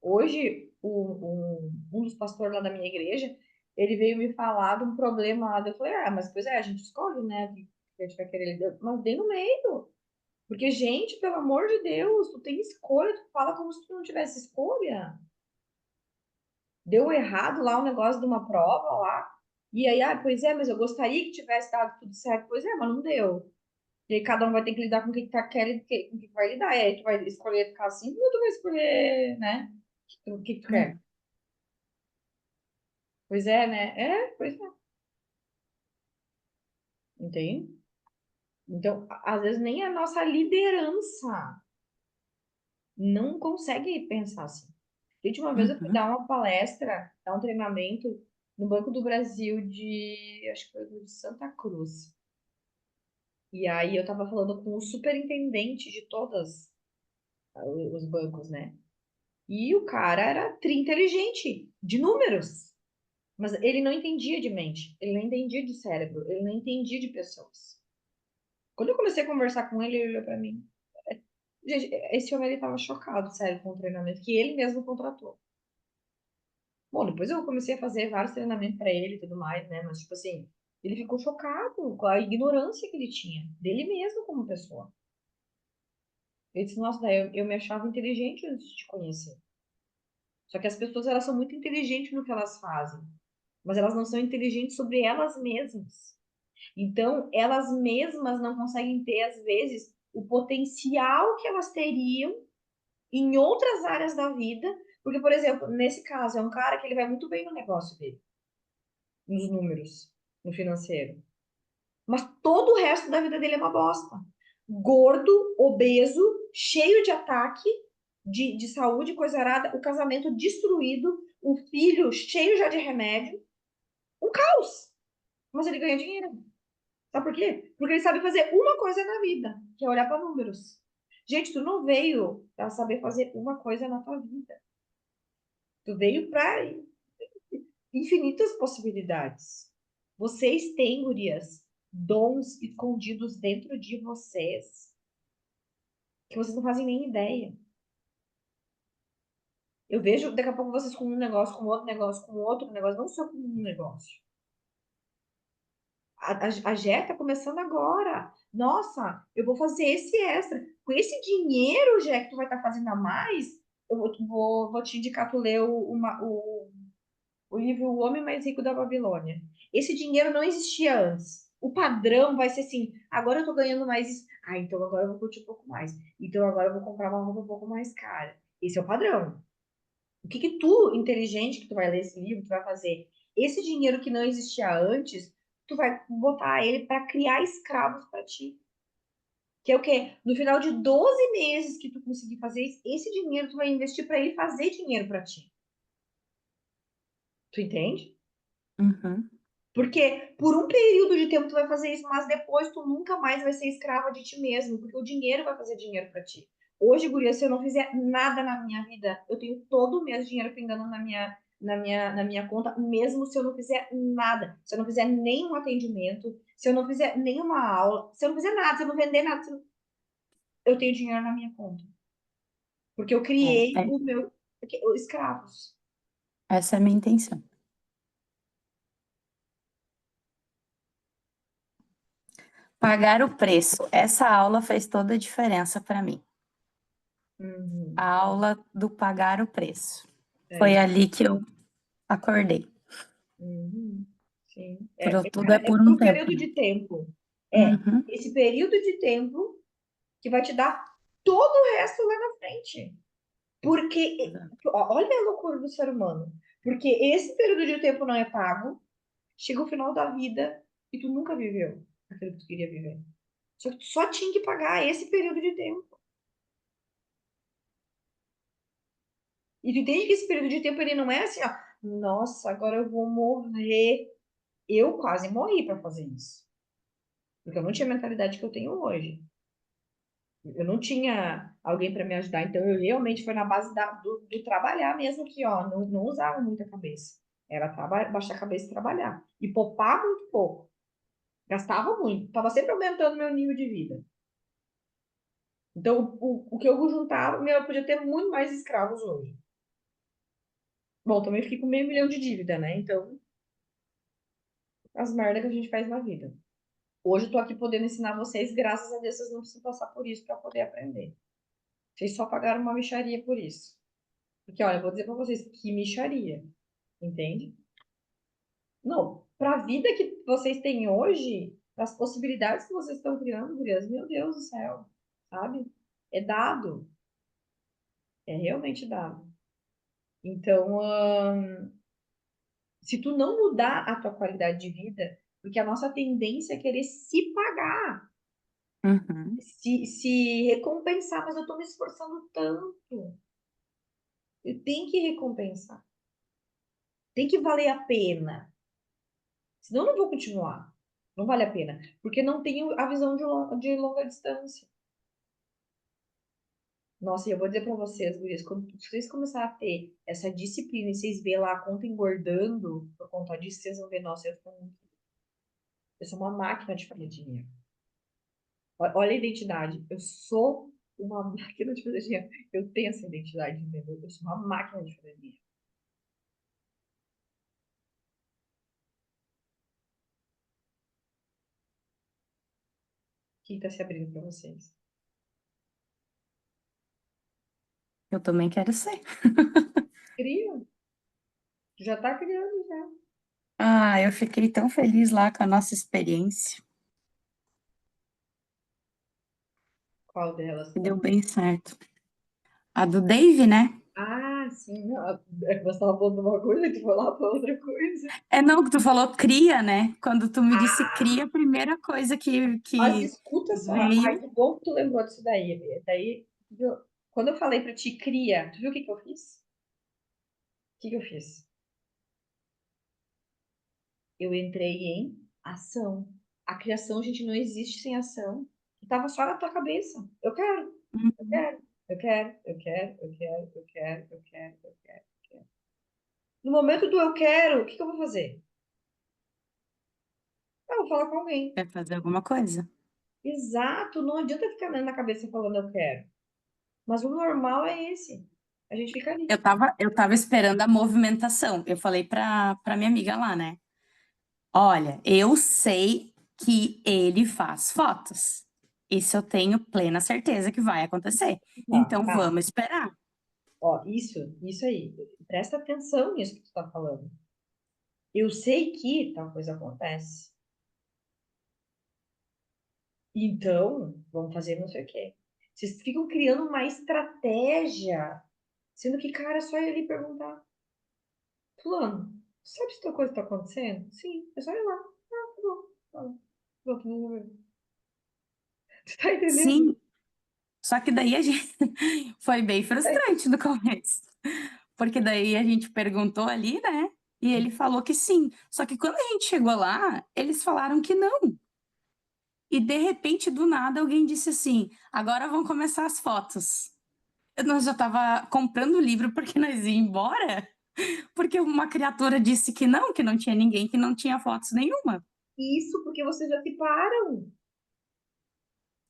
Speaker 1: Hoje, um dos pastores lá da minha igreja, ele veio me falar de um problema lá. Eu falei, mas pois é, a gente escolhe, né? O que a gente vai querer lidar. Mas dei no meio. Porque, gente, pelo amor de Deus, tu tem escolha, tu fala como se tu não tivesse escolha. Deu errado lá o negócio de uma prova lá. E aí, pois é, mas eu gostaria que tivesse dado tudo certo. Pois é, mas não deu. E aí cada um vai ter que lidar com o que tá querendo, com o que vai lidar. E aí tu vai escolher ficar assim, ou tu vai escolher, né? O que tu quer. Pois é, né? Pois é. Entende? Então, às vezes nem a nossa liderança não consegue pensar assim. Gente, uma vez eu fui
Speaker 2: Uhum.
Speaker 1: dar uma palestra, dar um treinamento no Banco do Brasil acho que foi de Santa Cruz. E aí eu tava falando com o superintendente de todos os bancos, né? E o cara era tri inteligente, de números. Mas ele não entendia de mente, ele não entendia de cérebro, ele não entendia de pessoas. Quando eu comecei a conversar com ele, ele olhou pra mim. Gente, esse homem ele tava chocado, sério, com o treinamento que ele mesmo contratou. Bom, depois eu comecei a fazer vários treinamentos pra ele e tudo mais, né? Mas, tipo assim, ele ficou chocado com a ignorância que ele tinha, dele mesmo como pessoa. Ele disse, nossa, daí eu me achava inteligente antes de te conhecer. Só que as pessoas, elas são muito inteligentes no que elas fazem, mas elas não são inteligentes sobre elas mesmas. Então, elas mesmas não conseguem ter, às vezes, o potencial que elas teriam em outras áreas da vida. Porque, por exemplo, nesse caso, é um cara que ele vai muito bem no negócio dele, nos números, no financeiro. Mas todo o resto da vida dele é uma bosta. Gordo, obeso, cheio de ataque, de saúde, coisa arada, o casamento destruído, o filho cheio já de remédio. Um caos. Mas ele ganha dinheiro. Sabe por quê? Porque ele sabe fazer uma coisa na vida, que é olhar para números. Gente, tu não veio para saber fazer uma coisa na tua vida. Tu veio para infinitas possibilidades. Vocês têm, gurias, dons escondidos dentro de vocês que vocês não fazem nem ideia. Eu vejo daqui a pouco vocês com um negócio, com outro negócio, com outro negócio, não só com um negócio. A Jé tá começando agora. Nossa, eu vou fazer esse extra. Com esse dinheiro, Jé, que tu vai estar fazendo a mais, eu vou te indicar tu ler o livro O Homem Mais Rico da Babilônia. Esse dinheiro não existia antes. O padrão vai ser assim, agora eu tô ganhando mais isso, Ah, então agora eu vou curtir um pouco mais. Então agora eu vou comprar uma roupa um pouco mais cara. Esse é o padrão. O que que tu, inteligente, que tu vai ler esse livro, tu vai fazer? Esse dinheiro que não existia antes, tu vai botar ele para criar escravos para ti. Que é o quê? No final de 12 meses que tu conseguir fazer isso, esse dinheiro tu vai investir para ele fazer dinheiro para ti. Tu entende?
Speaker 2: Uhum.
Speaker 1: Porque por um período de tempo tu vai fazer isso, mas depois tu nunca mais vai ser escrava de ti mesmo, porque o dinheiro vai fazer dinheiro para ti. Hoje, guria, se eu não fizer nada na minha vida, eu tenho todo mês dinheiro pingando na minha conta, mesmo se eu não fizer nada. Se eu não fizer nenhum atendimento, se eu não fizer nenhuma aula, se eu não fizer nada, se eu não vender nada, eu tenho dinheiro na minha conta. Porque eu criei
Speaker 2: É,
Speaker 1: o meu escravos.
Speaker 2: essa é a minha intenção. Pagar o preço. Essa aula fez toda a diferença para mim.
Speaker 1: Uhum.
Speaker 2: A aula do pagar o preço.
Speaker 1: É
Speaker 2: Foi
Speaker 1: isso.
Speaker 2: ali que eu acordei.
Speaker 1: Uhum. Sim.
Speaker 2: Tudo é
Speaker 1: É
Speaker 2: por
Speaker 1: por
Speaker 2: um
Speaker 1: um
Speaker 2: tempo,
Speaker 1: período
Speaker 2: né?
Speaker 1: de tempo. É
Speaker 2: Uhum.
Speaker 1: esse período de tempo que vai te dar todo o resto lá na frente. Porque,
Speaker 2: Exato.
Speaker 1: olha a loucura do ser humano. Porque esse período de tempo não é pago, chega o final da vida e tu nunca viveu aquilo que tu queria viver. Só que tu só tinha que pagar esse período de tempo. E tu entende que esse período de tempo ele não é assim, ó, nossa, agora eu vou morrer. Eu quase morri para fazer isso. Porque eu não tinha a mentalidade que eu tenho hoje. Eu não tinha alguém para me ajudar, então eu realmente foi na base do trabalhar mesmo que, ó, não usava muita cabeça. Era baixar a cabeça e trabalhar. E poupar muito pouco. Gastava muito. Tava sempre aumentando meu nível de vida. Então, o que eu juntava, eu podia ter muito mais escravos hoje. Bom, também fiquei com meio milhão de dívida, né? Então, as merdas que a gente faz na vida. Hoje eu tô aqui podendo ensinar vocês, graças a Deus vocês não precisam passar por isso para poder aprender. Vocês só pagaram uma mixaria por isso. Porque, olha, eu vou dizer para vocês que mixaria, entende? Não, para a vida que vocês têm hoje, as possibilidades que vocês estão criando, gurias, meu Deus do céu, sabe? É dado, é realmente dado. Então, se tu não mudar a tua qualidade de vida, porque a nossa tendência é querer se pagar,
Speaker 2: Uhum.
Speaker 1: se recompensar, mas eu tô me esforçando tanto. Eu tenho que recompensar. Tem que valer a pena. Senão eu não vou continuar. Não vale a pena. Porque não tenho a visão de longa distância. Nossa, e eu vou dizer pra vocês, gurias, quando vocês começarem a ter essa disciplina e vocês verem lá a conta engordando por conta disso, vocês vão ver, nossa, eu sou uma máquina de fazer dinheiro. Olha a identidade. Eu sou uma máquina de fazer dinheiro. Eu tenho essa identidade, entendeu? Eu sou uma máquina de fazer dinheiro. Quem tá se abrindo pra vocês?
Speaker 2: Eu também quero ser.
Speaker 1: Cria. Já tá criando, já.
Speaker 2: Ah, eu fiquei tão feliz lá com a nossa experiência.
Speaker 1: Qual delas?
Speaker 2: Deu bem certo. A do Dave, né?
Speaker 1: Ah, sim. Não, é que você estava falando uma coisa e tu foi lá para outra coisa.
Speaker 2: É não, que tu falou cria, né? Quando tu me disse
Speaker 1: Ah,
Speaker 2: cria, a primeira coisa que,
Speaker 1: mas
Speaker 2: que
Speaker 1: escuta só. Ai,
Speaker 2: veio.
Speaker 1: que bom que tu lembrou disso daí. Daí, viu? Quando eu falei para ti, cria, tu viu o que que eu fiz? O que que eu fiz? Eu entrei em ação. A criação, gente, não existe sem ação. Tava só na tua cabeça. Eu quero, eu
Speaker 2: Uhum.
Speaker 1: quero, eu quero, eu quero, eu quero, eu quero, eu quero, eu quero, eu quero. No momento do eu quero, o que que eu vou fazer? Eu vou falar com alguém.
Speaker 2: Quer fazer alguma coisa?
Speaker 1: Exato, não adianta ficar na cabeça falando eu quero. Mas o normal é esse. A gente fica ali.
Speaker 2: Eu tava esperando a movimentação. Eu falei pra minha amiga lá, né? Olha, eu sei que ele faz fotos. Isso eu tenho plena certeza que vai acontecer.
Speaker 1: Tá,
Speaker 2: Então
Speaker 1: tá.
Speaker 2: vamos esperar.
Speaker 1: Ó, isso aí. Presta atenção nisso que tu tá falando. Eu sei que tal coisa acontece. Então, vamos fazer não sei o quê. Vocês ficam criando uma estratégia, sendo que, cara, é só ele perguntar. Fulano, sabe se tua coisa tá acontecendo? Sim, é só ir lá. Ah, tá bom. Tá bom. Pronto, resolveu. Você tá entendendo?
Speaker 2: Sim, só que daí a gente foi bem frustrante no começo. Porque daí a gente perguntou ali, né? E ele falou que sim. Só que quando a gente chegou lá, eles falaram que não. E de repente, do nada, alguém disse assim: agora vão começar as fotos. Nós já estava comprando o livro porque nós ia embora, porque uma criatura disse que não tinha ninguém, que não tinha fotos nenhuma.
Speaker 1: Isso porque vocês já se param.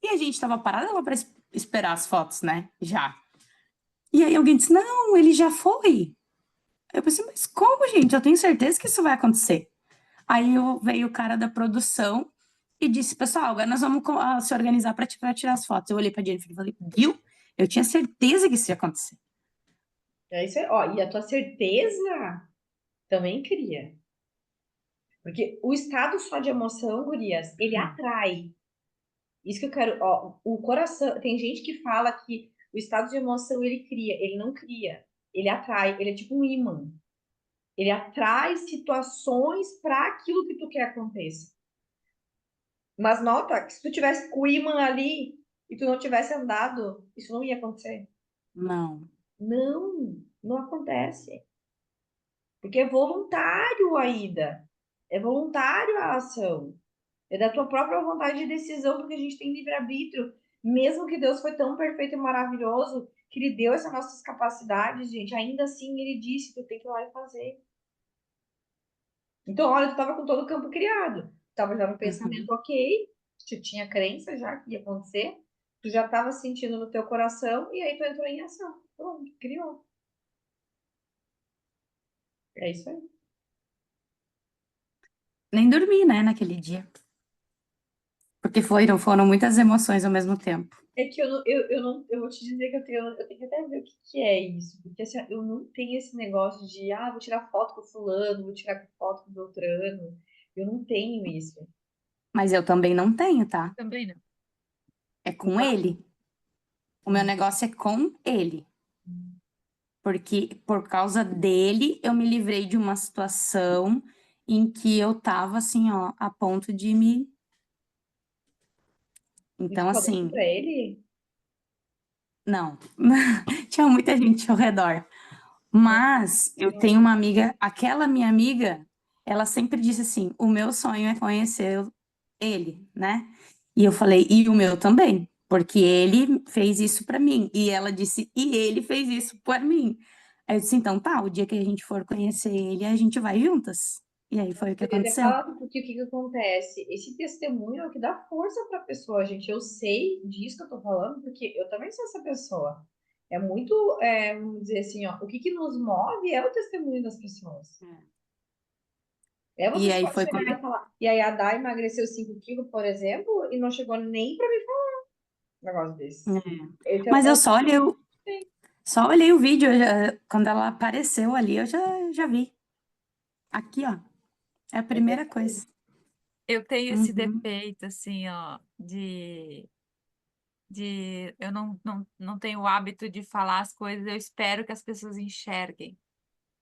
Speaker 2: E a gente estava parada lá para esperar as fotos, né? Já. E aí alguém disse: não, ele já foi. Eu pensei, mas como, gente? Eu tenho certeza que isso vai acontecer. Aí veio o cara da produção e disse, pessoal, agora nós vamos se organizar para tirar as fotos. Eu olhei para a Jennifer e falei, viu? Eu tinha certeza que isso ia acontecer.
Speaker 1: É isso aí. Ó, e a tua certeza também cria. Porque o estado só de emoção, gurias, ele atrai. Isso que eu quero, ó, o coração, tem gente que fala que o estado de emoção ele cria, ele não cria, ele atrai, ele é tipo um imã. Ele atrai situações para aquilo que tu quer aconteça. Mas nota que se tu tivesse com o imã ali e tu não tivesse andado, isso não ia acontecer.
Speaker 2: Não.
Speaker 1: Não, não acontece. Porque é voluntário a ida. É voluntário a ação. É da tua própria vontade de decisão, porque a gente tem livre-arbítrio. Mesmo que Deus foi tão perfeito e maravilhoso, que Ele deu essas nossas capacidades, gente, ainda assim Ele disse, tu tem que ir lá e fazer. Então, olha, tu estava com todo o campo criado. Tu estava já no
Speaker 2: Uhum.
Speaker 1: pensamento ok, tu tinha crença já que ia acontecer, tu já estava sentindo no teu coração, e aí tu entrou em ação. Pronto, criou. É isso aí.
Speaker 2: Nem dormi, né, naquele dia. Porque foram muitas emoções ao mesmo tempo.
Speaker 1: É que eu vou te dizer que eu tenho que até ver o que, que é isso. Porque assim, eu não tenho esse negócio de, vou tirar foto com fulano, vou tirar foto com Beltrano. Eu não tenho isso.
Speaker 2: Mas eu também não tenho, tá?
Speaker 3: Também não.
Speaker 2: É com ele. O meu negócio é com ele. Porque por causa dele, eu me livrei de uma situação em que eu tava assim, ó, a ponto de me.
Speaker 1: E tu
Speaker 2: Então,
Speaker 1: falou isso
Speaker 2: assim,
Speaker 1: pra ele?
Speaker 2: não. Tinha muita gente ao redor. Mas eu tenho uma amiga, aquela minha amiga, ela sempre disse assim: o meu sonho é conhecer ele, né? E eu falei: e o meu também, porque ele fez isso pra mim. E ela disse: e ele fez isso por mim. Aí eu disse: então tá, o dia que a gente for conhecer ele, a gente vai juntas. E aí foi o que
Speaker 1: Podia ter
Speaker 2: aconteceu.
Speaker 1: falado, porque o que que acontece? Esse testemunho é o que dá força pra pessoa, gente. Eu sei disso que eu tô falando, porque eu também sou essa pessoa. É muito, vamos dizer assim, ó, o que que nos move é o testemunho das pessoas. É você
Speaker 2: E aí
Speaker 1: só
Speaker 2: foi quando.
Speaker 1: chegar e falar. E aí a Dai emagreceu 5 quilos, por exemplo, e não chegou nem pra me falar um negócio desse.
Speaker 2: É.
Speaker 1: Esse
Speaker 2: Mas
Speaker 1: é
Speaker 2: eu
Speaker 1: o
Speaker 2: só olhei,
Speaker 1: que tem.
Speaker 2: só olhei o vídeo, quando ela apareceu ali, eu já vi. Aqui, ó, é a
Speaker 1: É
Speaker 2: primeira coisa.
Speaker 3: Eu tenho esse
Speaker 2: Uhum.
Speaker 3: defeito, assim, ó, eu não tenho o hábito de falar as coisas, eu espero que as pessoas enxerguem,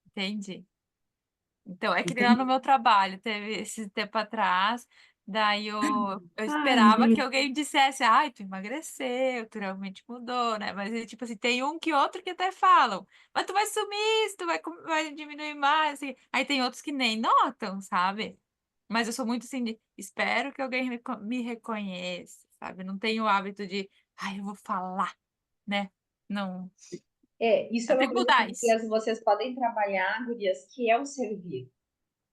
Speaker 3: entende? Então, é que nem lá no
Speaker 2: Entendi.
Speaker 3: meu trabalho, teve esse tempo atrás, daí eu
Speaker 2: Ai,
Speaker 3: esperava que
Speaker 2: Gi.
Speaker 3: alguém dissesse, ai, tu emagreceu, tu realmente mudou, né? Mas, tipo assim, tem um que outro que até falam, mas tu vai sumir, tu vai diminuir mais, assim. Aí tem outros que nem notam, sabe? Mas eu sou muito assim, espero que alguém me reconheça, sabe? Não tenho o hábito de, ai, eu vou falar, né? Não,
Speaker 1: Isso é
Speaker 3: eu
Speaker 1: uma
Speaker 3: tenho que
Speaker 1: coisa
Speaker 3: mudar
Speaker 1: que
Speaker 3: isso.
Speaker 1: vocês podem trabalhar, gurias, que é o servir,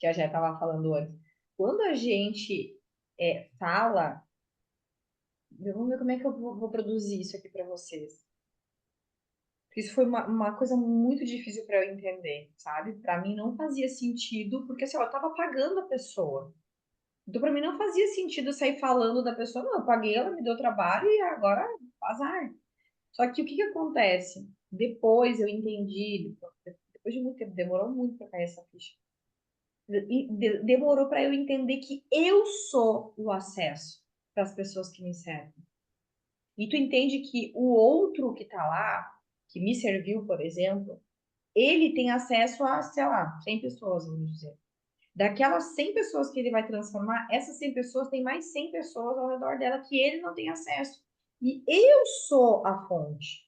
Speaker 1: que a já estava falando antes. Quando a gente fala, vamos ver como é que eu vou produzir isso aqui para vocês. Porque isso foi uma coisa muito difícil para eu entender, sabe? Para mim não fazia sentido, porque assim, ó, eu tava pagando a pessoa. Então, para mim não fazia sentido sair falando da pessoa, não, eu paguei, ela me deu trabalho e agora azar. Só que o que que acontece? Depois eu entendi, depois de muito tempo, demorou muito para cair essa ficha. E demorou para eu entender que eu sou o acesso. para as pessoas que me servem. E tu entende que o outro que tá lá, que me serviu, por exemplo, ele tem acesso a, sei lá, 100 pessoas, vamos dizer. Daquelas 100 pessoas que ele vai transformar, essas 100 pessoas tem mais 100 pessoas ao redor dela que ele não tem acesso. E eu sou a fonte.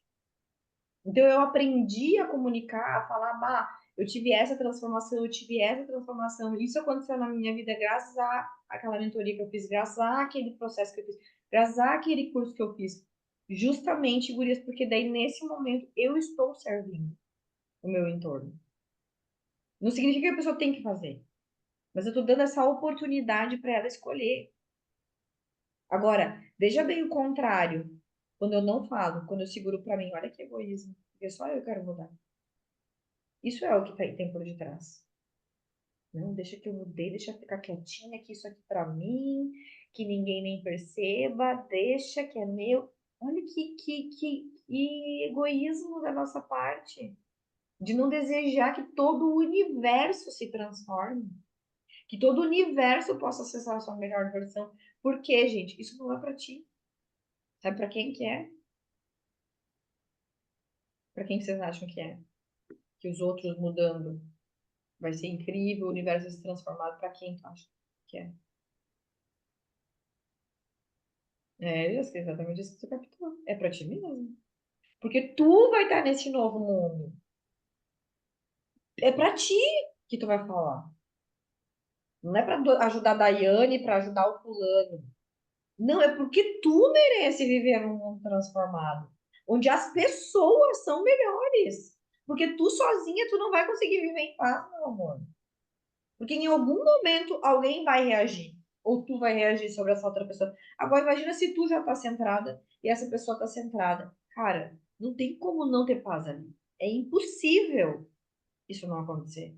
Speaker 1: Então eu aprendi a comunicar, a falar, bah, eu tive essa transformação, eu tive essa transformação. Isso aconteceu na minha vida graças à aquela mentoria que eu fiz, graças àquele processo que eu fiz, graças àquele curso que eu fiz. Justamente, gurias, porque daí nesse momento eu estou servindo o meu entorno. Não significa que a pessoa tem que fazer, mas eu estou dando essa oportunidade para ela escolher. Agora, veja bem o contrário. Quando eu não falo, quando eu seguro para mim, olha que egoísmo, porque só eu quero mudar. Isso é o que tem por detrás. Não, deixa que eu mudei, deixa eu ficar quietinha, que isso aqui para mim, que ninguém nem perceba, deixa que é meu. Olha que egoísmo da nossa parte, de não desejar que todo o universo se transforme, que todo o universo possa acessar a sua melhor versão. Por quê, gente? Isso não é para ti. Sabe para quem que é? Para quem que vocês acham que é? Que os outros mudando vai ser incrível, o universo vai se transformar. Para quem tu acha que é? É, acho que é exatamente isso que tu captou. É pra ti mesmo. Porque tu vai estar nesse novo mundo. É pra ti que tu vai falar. Não é pra ajudar a Daiane, pra ajudar o fulano. Não, é porque tu merece viver num mundo transformado. Onde as pessoas são melhores. Porque tu sozinha, tu não vai conseguir viver em paz, meu amor. Porque em algum momento alguém vai reagir. Ou tu vai reagir sobre essa outra pessoa. Agora imagina se tu já tá centrada e essa pessoa tá centrada. Cara, não tem como não ter paz ali. É impossível isso não acontecer.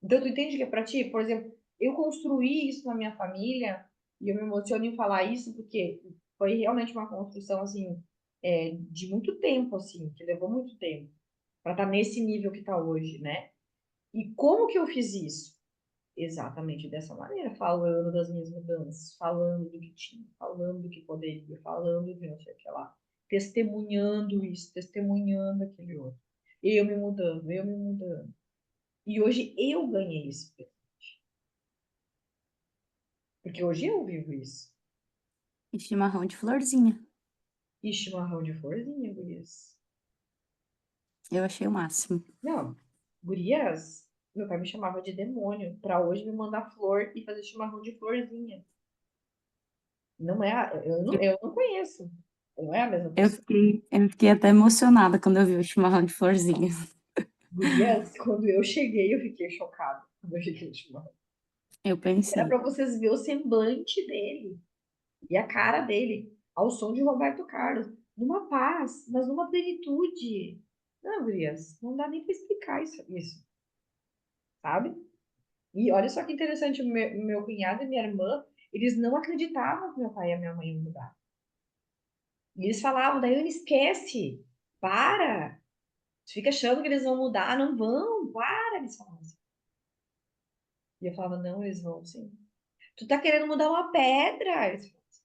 Speaker 1: Então tu entende que é pra ti? Por exemplo, eu construí isso na minha família e eu me emociono em falar isso porque foi realmente uma construção assim de muito tempo assim, que levou muito tempo para estar nesse nível que tá hoje, né? E como que eu fiz isso? Exatamente dessa maneira, falando das minhas mudanças, falando do que tinha, falando do que poderia, falando de não sei o que lá, testemunhando isso, testemunhando aquele outro. Eu me mudando, eu me mudando. E hoje eu ganhei isso, porque hoje eu vivo isso.
Speaker 2: E chimarrão de florzinha.
Speaker 1: E chimarrão de florzinha, gurias.
Speaker 2: Eu achei o máximo.
Speaker 1: Não, gurias, meu pai me chamava de demônio pra hoje me mandar flor e fazer chimarrão de florzinha. Não é, eu não conheço. Não é a mesma pessoa.
Speaker 2: Eu fiquei até emocionada quando eu vi o chimarrão de florzinha.
Speaker 1: Gurias, quando eu cheguei, eu fiquei chocada. Quando eu cheguei no chimarrão.
Speaker 2: Eu
Speaker 1: Era
Speaker 2: pensei.
Speaker 1: para vocês verem o semblante dele e a cara dele ao som de Roberto Carlos. Numa paz, mas numa plenitude. Não, gurias, não dá nem para explicar isso, sabe? E olha só que interessante, meu cunhado e minha irmã, eles não acreditavam que meu pai e a minha mãe iam mudar. E eles falavam, Daiane, esquece, para. Tu fica achando que eles vão mudar, não vão, para, eles falavam assim. E eu falava, não, eles vão sim. Tu tá querendo mudar uma pedra. Eles falavam assim.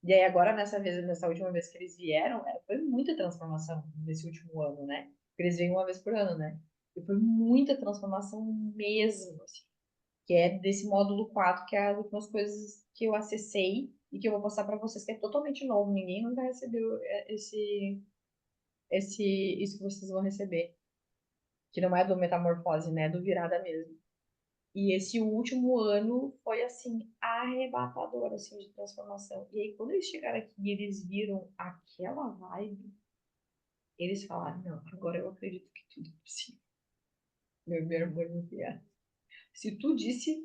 Speaker 1: E aí agora, nessa última vez que eles vieram, foi muita transformação nesse último ano, né? Porque eles vêm uma vez por ano, né? E foi muita transformação mesmo, assim. Que é desse módulo 4 que é as últimas coisas que eu acessei e que eu vou passar para vocês, que é totalmente novo. Ninguém nunca recebeu isso que vocês vão receber. Que não é do metamorfose, né? É do virada mesmo. E esse último ano foi, assim, arrebatador, assim, de transformação. E aí, quando eles chegaram aqui e eles viram aquela vibe, eles falaram, não, agora eu acredito que tudo é possível. Meu irmão e meu cunhado. Se tu disse,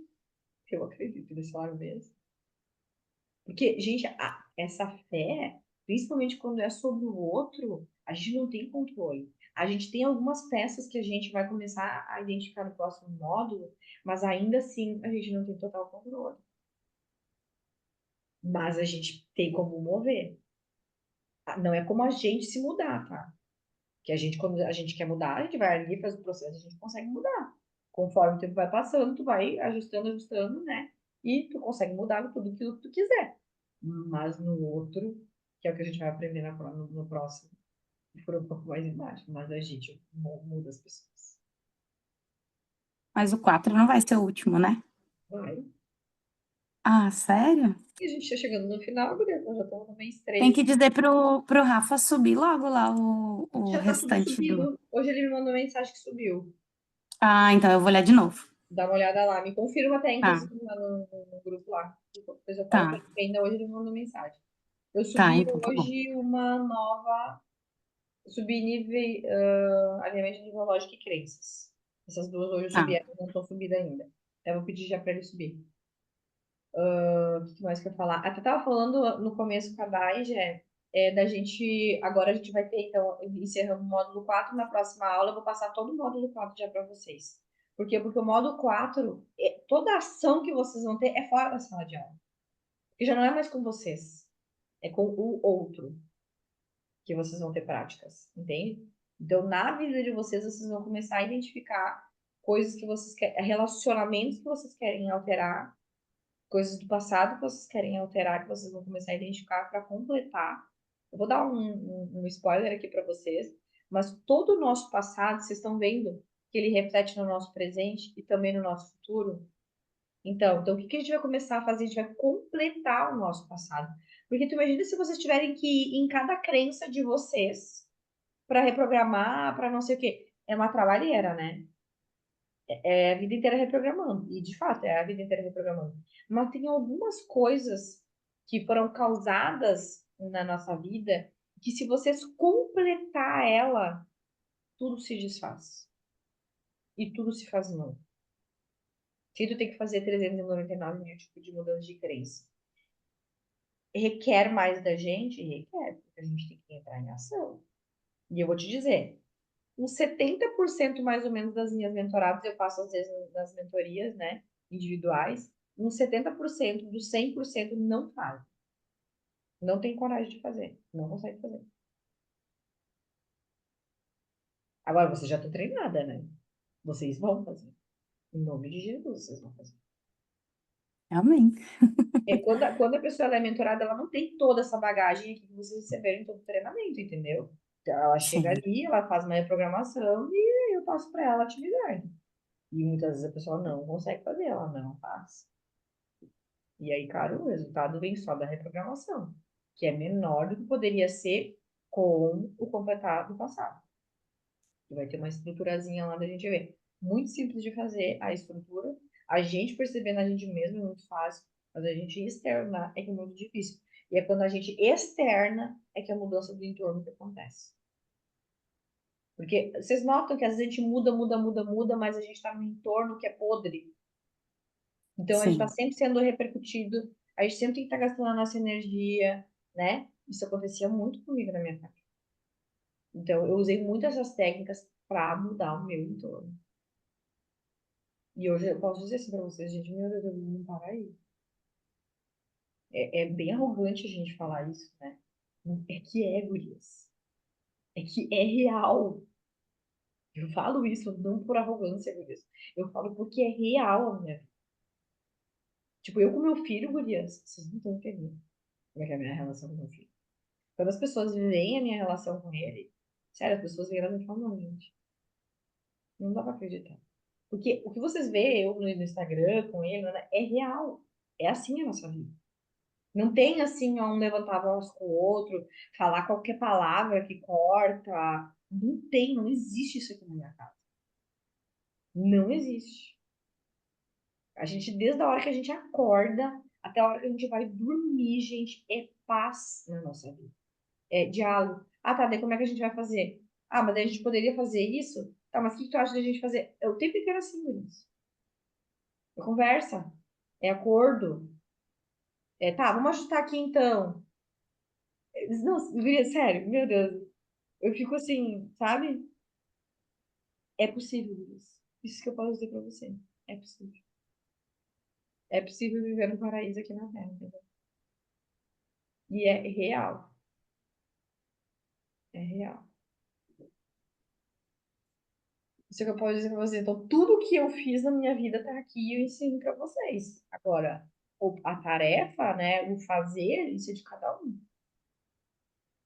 Speaker 1: eu acredito. Eles falaram mesmo. Porque, gente, essa fé, principalmente quando é sobre o outro, a gente não tem controle. A gente tem algumas peças que a gente vai começar a identificar no próximo módulo, mas ainda assim a gente não tem total controle. Mas a gente tem como mover. Não é como a gente se mudar, tá? Que a gente, quando a gente quer mudar, a gente vai ali, faz o processo, a gente consegue mudar. Conforme o tempo vai passando, tu vai ajustando, né? e tu consegue mudar tudo aquilo que tu quiser. Mas no outro, que é o que a gente vai aprender no próximo, for um pouco mais embaixo, mas a gente muda as pessoas.
Speaker 2: Mas o 4 não vai ser o último, né?
Speaker 1: Vai.
Speaker 2: Ah, sério?
Speaker 1: E a gente está chegando no final, Guria, nós já estamos no mês
Speaker 2: Tem
Speaker 1: 13.
Speaker 2: que dizer pro Rafa subir logo lá o
Speaker 1: Já tá tudo
Speaker 2: restante do.
Speaker 1: subido. Hoje ele me mandou mensagem que subiu.
Speaker 2: Ah, então eu vou olhar de novo.
Speaker 1: Dá uma olhada lá. Me confirma até,
Speaker 2: Tá,
Speaker 1: inclusive, lá no grupo lá. Depois eu falo pra
Speaker 2: tá,
Speaker 1: ele, porque ainda hoje ele me mandou mensagem. Eu
Speaker 2: tá,
Speaker 1: subi
Speaker 2: então tá bom.
Speaker 1: hoje uma nova. Eu subi nível, alinhamento de nível lógica e crenças. Essas duas hoje eu subi,
Speaker 2: Tá,
Speaker 1: elas não estão subidas ainda. Eu vou pedir já para ele subir. O que mais que eu ia falar? Até tava falando no começo com a Dai, da gente. Agora a gente vai ter, então, encerrando o módulo 4. Na próxima aula eu vou passar todo o módulo 4 já para vocês. Por quê? Porque o módulo 4, toda a ação que vocês vão ter é fora da sala de aula. Porque já não é mais com vocês, é com o outro que vocês vão ter práticas, entende? Então, na vida de vocês, vocês vão começar a identificar coisas que vocês querem, relacionamentos que vocês querem alterar, coisas do passado que vocês querem alterar, que vocês vão começar a identificar para completar. Eu vou dar um spoiler aqui para vocês, mas todo o nosso passado, vocês estão vendo que ele reflete no nosso presente e também no nosso futuro. Então, o que a gente vai começar a fazer? A gente vai completar o nosso passado. Porque tu imagina se vocês tiverem que ir em cada crença de vocês para reprogramar, para não sei o quê. É uma trabalheira, né? É a vida inteira reprogramando. E, de fato, é a vida inteira reprogramando. Mas tem algumas coisas que foram causadas na nossa vida que, se vocês completar ela, tudo se desfaz. E tudo se faz novo. Se tu tem que fazer 399 mil tipos de mudança de crença, requer mais da gente? Requer, porque a gente tem que entrar em ação. E eu vou te dizer, uns 70% mais ou menos das minhas mentoradas, eu faço às vezes nas mentorias, né, individuais, uns 70% dos 100% não fazem. Não tem coragem de fazer, não consegue fazer. Agora, você já está treinada, né? Vocês vão fazer. Em nome de Jesus, vocês vão fazer.
Speaker 2: Amém.
Speaker 1: Quando a pessoa ela é mentorada, ela não tem toda essa bagagem aqui que vocês receberam em todo o treinamento, entendeu? Então, ela chega
Speaker 2: Sim,
Speaker 1: ali, ela faz uma reprogramação e eu passo para ela a atividade. E muitas vezes a pessoa não consegue fazer, ela não faz. E aí, claro, o resultado vem só da reprogramação, que é menor do que poderia ser com o completar do passado. E vai ter uma estruturazinha lá da gente ver. Muito simples de fazer a estrutura. A gente percebendo a gente mesmo é muito fácil, mas a gente externar é que é muito difícil. E é quando a gente externa é que a mudança do entorno que acontece. Porque vocês notam que às vezes a gente muda, mas a gente está num entorno que é podre. Então a gente está
Speaker 2: sim.
Speaker 1: sempre sendo repercutido, a gente sempre tem que estar gastando a nossa energia, né? Isso acontecia muito comigo na minha casa. Então eu usei muitas essas técnicas para mudar o meu entorno. E hoje eu posso dizer assim para vocês, gente, meu Deus, eu não parar aí. É bem arrogante a gente falar isso, né? É que é, gurias. É que é real. Eu falo isso não por arrogância, gurias. Eu falo porque é real a minha vida. Tipo, eu com meu filho, gurias, vocês não estão entendendo como é que é a minha relação com meu filho. Quando as pessoas veem a minha relação com ele, sério, as pessoas vêm lá e falam, não, gente, não dá pra acreditar. Porque o que vocês veem eu no Instagram com ele, né, é real. É assim a nossa vida. Não tem assim, ó, um levantar a voz com o outro, falar qualquer palavra que corta. Não tem, não existe isso aqui na minha casa. Não existe. A gente, desde a hora que a gente acorda até a hora que a gente vai dormir, gente, é paz na nossa vida. É diálogo. Ah, tá, daí como é que a gente vai fazer? Ah, mas daí a gente poderia fazer isso? Tá, mas o que tu acha da gente fazer? É o tempo inteiro assim, Luiz. É conversa. É acordo. Tá, vamos ajustar aqui então. Não, sério, meu Deus. Eu fico assim, sabe? É possível, Luiz. Isso que eu posso dizer pra você. É possível. É possível viver no paraíso aqui na Terra, entendeu? E é real. É real. Isso que eu posso dizer pra vocês. Então, tudo que eu fiz na minha vida tá aqui e eu ensino pra vocês. Agora, a tarefa, né, o fazer, isso é de cada um.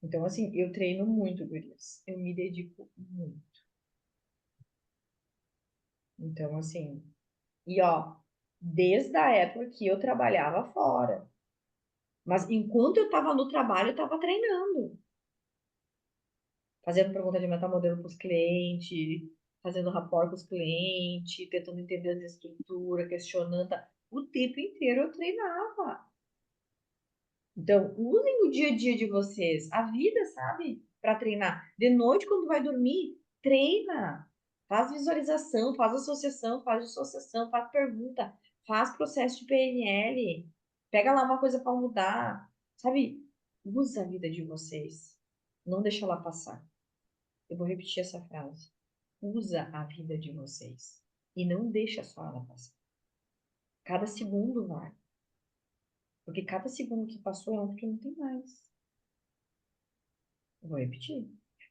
Speaker 1: Então, assim, eu treino muito, gurias. Eu me dedico muito. Então, assim, e ó, desde a época que eu trabalhava fora. Mas enquanto eu estava no trabalho, eu estava treinando. Fazendo pergunta de metamodelo para os clientes, fazendo rapport com os clientes, tentando entender as estruturas, questionando. O tempo inteiro eu treinava. Então, usem o dia a dia de vocês, a vida, sabe? Para treinar. De noite, quando vai dormir, treina. Faz visualização, faz associação, faz dissociação, faz pergunta, faz processo de PNL. Pega lá uma coisa para mudar. Sabe? Usa a vida de vocês. Não deixa ela passar. Eu vou repetir essa frase. Usa a vida de vocês. E não deixa só ela passar. Cada segundo vai. Porque cada segundo que passou é um que tu não tem mais. Vou repetir.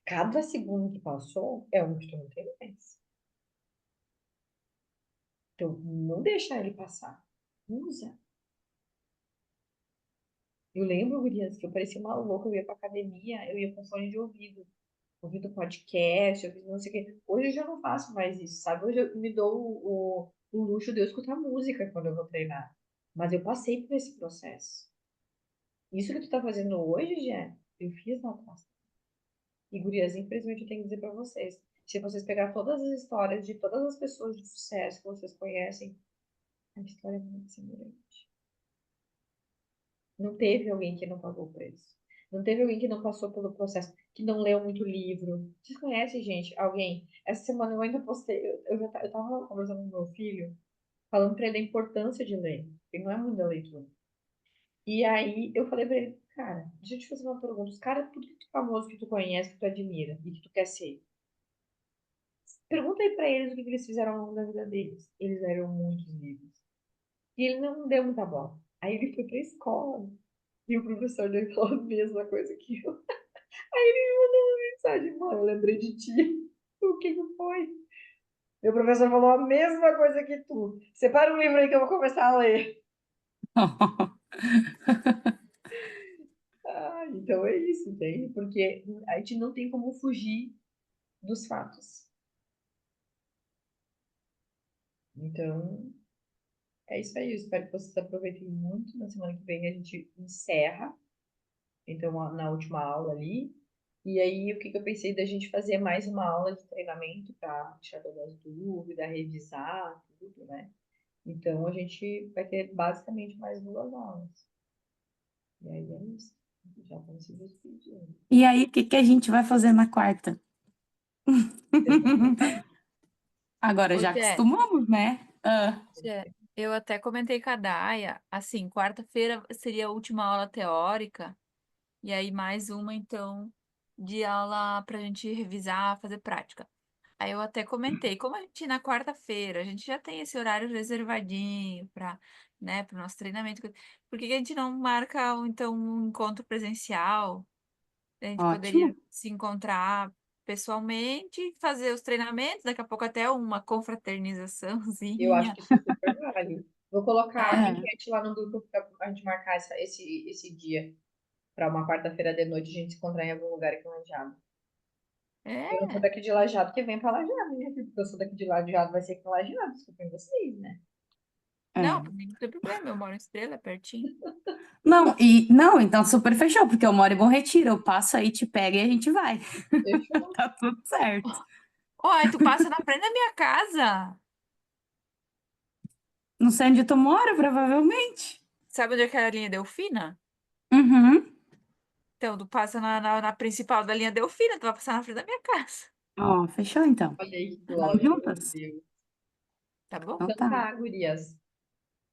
Speaker 1: Cada segundo que passou é um que tu não tem mais. Então, não deixa ele passar. Usa. Eu lembro, gurias, que eu parecia uma louca. Eu ia pra academia, eu ia com fone de ouvido. Ouvindo podcast, ouvindo não sei o quê. Hoje eu já não faço mais isso, sabe? Hoje eu me dou o luxo de eu escutar música quando eu vou treinar. Mas eu passei por esse processo. Isso que tu tá fazendo hoje, Jé, eu fiz lá atrás. E, gurias, infelizmente eu tenho que dizer para vocês, se vocês pegar todas as histórias de todas as pessoas de sucesso que vocês conhecem, a história é muito semelhante. Não teve alguém que não pagou por isso. Não teve alguém que não passou pelo processo, que não leu muito livro. Vocês conhecem, gente, alguém? Essa semana eu ainda postei, eu tava conversando com meu filho, falando para ele da importância de ler. Ele não é muito da leitura. E aí eu falei pra ele, cara, deixa eu te fazer uma pergunta. Os caras, tudo que tu famoso que tu conhece, que tu admira e que tu quer ser, pergunta aí pra eles o que que eles fizeram ao longo da vida deles. Eles leram muitos livros. E ele não deu muita bola. Aí ele foi pra escola. E o professor dele falou a mesma coisa que eu. Aí ele me mandou uma mensagem, mãe, eu lembrei de ti. O que que foi? Meu professor falou a mesma coisa que tu. Separa um livro aí que eu vou começar a ler. Ah, então é isso, entende? Porque a gente não tem como fugir dos fatos. Então, é isso aí. Eu espero que vocês aproveitem muito. Na semana que vem a gente encerra. Então, na última aula ali. E aí, o que que eu pensei da gente fazer mais uma aula de treinamento para tirar todas as dúvidas, revisar tudo, né? Então, a gente vai ter basicamente mais 2 aulas. E aí é isso. Já estamos se despedindo.
Speaker 2: E aí, o que que a gente vai fazer na quarta? Agora
Speaker 3: Ô,
Speaker 2: já
Speaker 3: Jé,
Speaker 2: acostumamos, né?
Speaker 3: Jé, eu até comentei com a Daia, assim, quarta-feira seria a última aula teórica, e aí mais uma, então, de aula pra gente revisar, fazer prática. Aí eu até comentei, como a gente na quarta-feira, a gente já tem esse horário reservadinho para, né, para o nosso treinamento, por que que a gente não marca então um encontro presencial? A gente
Speaker 2: Ótimo.
Speaker 3: poderia se encontrar pessoalmente, fazer os treinamentos, daqui a pouco até uma
Speaker 1: Eu acho
Speaker 3: confraternizaçãozinha.
Speaker 1: que isso super vale. Vou colocar a
Speaker 2: É.
Speaker 1: enquete lá no grupo para a gente marcar esse dia para uma quarta-feira de noite a gente se encontrar em algum lugar aqui em Lajeado. Eu não sou
Speaker 3: É,
Speaker 1: daqui de Lajeado, que vem para Lajeado, né? Porque eu sou daqui de Lajeado, vai ser aqui em Lajeado, desculpem vocês, né?
Speaker 3: não,
Speaker 2: É.
Speaker 3: não tem problema, eu moro em Estrela, é pertinho.
Speaker 2: Não, então super fechou, porque eu moro em Bom Retiro. Eu passo aí, te pego e a gente vai.
Speaker 1: Fechou?
Speaker 2: Tá tudo certo.
Speaker 3: Oi, tu passa na frente da minha casa.
Speaker 2: Não sei onde tu mora, provavelmente.
Speaker 3: Sabe onde é que é a linha Delfina?
Speaker 2: Uhum.
Speaker 3: Então, tu passa na principal da linha Delfina, tu vai passar na frente da minha casa.
Speaker 2: Ó, fechou então.
Speaker 1: Olha aí que
Speaker 2: Vamos
Speaker 1: glória, meu
Speaker 2: juntas?
Speaker 1: Deus.
Speaker 3: Tá bom?
Speaker 2: Então
Speaker 1: Então
Speaker 2: tá.
Speaker 1: tá, gurias.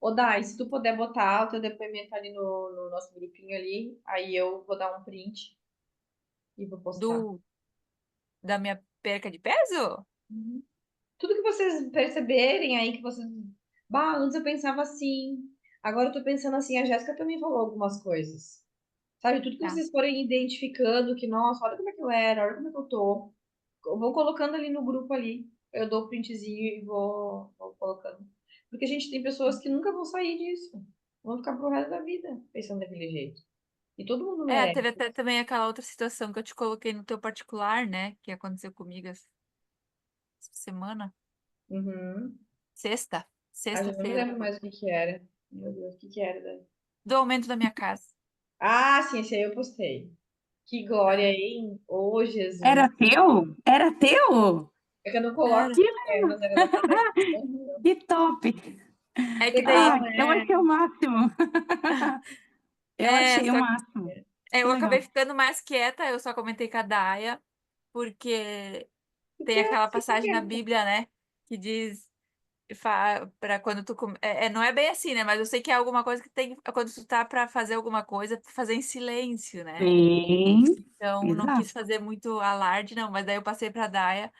Speaker 1: Ô, Dai, se tu puder botar o teu depoimento ali no nosso grupinho ali, aí eu vou dar um print e vou postar.
Speaker 3: Da minha perca de peso?
Speaker 1: Uhum. Tudo que vocês perceberem aí, que vocês. Bah, antes eu pensava assim, agora eu tô pensando assim, a Jéssica também falou algumas coisas. Sabe, tudo que
Speaker 3: Tá.
Speaker 1: vocês forem identificando, que, nossa, olha como é que eu era, olha como é que eu tô. Vou colocando ali no grupo ali. Eu dou o printzinho e vou colocando. Porque a gente tem pessoas que nunca vão sair disso. Vão ficar pro resto da vida pensando daquele jeito. E todo mundo merece.
Speaker 3: Teve até também aquela outra situação que eu te coloquei no teu particular, né? Que aconteceu comigo essa semana.
Speaker 1: Uhum.
Speaker 3: Sexta.
Speaker 1: Ah, já não me
Speaker 3: Sexta-feira.
Speaker 1: lembro mais o que que era. Meu Deus, o que que era daí?
Speaker 3: Do aumento da minha casa.
Speaker 1: Ah, sim, esse aí eu postei. Que glória, hein? Ô, Jesus.
Speaker 2: Era teu? Era teu?
Speaker 1: É que eu não coloco,
Speaker 3: Era.
Speaker 1: mas era da Catarina.
Speaker 2: Que top!
Speaker 3: É que
Speaker 2: Ah,
Speaker 3: daí.
Speaker 1: Legal,
Speaker 2: eu
Speaker 1: né?
Speaker 2: achei o máximo. Eu
Speaker 3: É,
Speaker 2: achei o
Speaker 3: só,
Speaker 2: máximo. Que
Speaker 3: eu acabei
Speaker 2: legal.
Speaker 3: ficando mais quieta, eu só comentei com a Daia, porque
Speaker 1: Porque
Speaker 3: tem
Speaker 1: é
Speaker 3: aquela
Speaker 1: assim que
Speaker 3: passagem na
Speaker 1: é.
Speaker 3: Bíblia, né? Que diz para quando tu. Não é bem assim, né? Mas eu sei que é alguma coisa que tem. Quando tu tá pra fazer alguma coisa, tu fazer em silêncio, né?
Speaker 2: Sim,
Speaker 3: Então, não quis
Speaker 2: exato.
Speaker 3: fazer muito alarde, não. Mas daí eu passei pra Daia,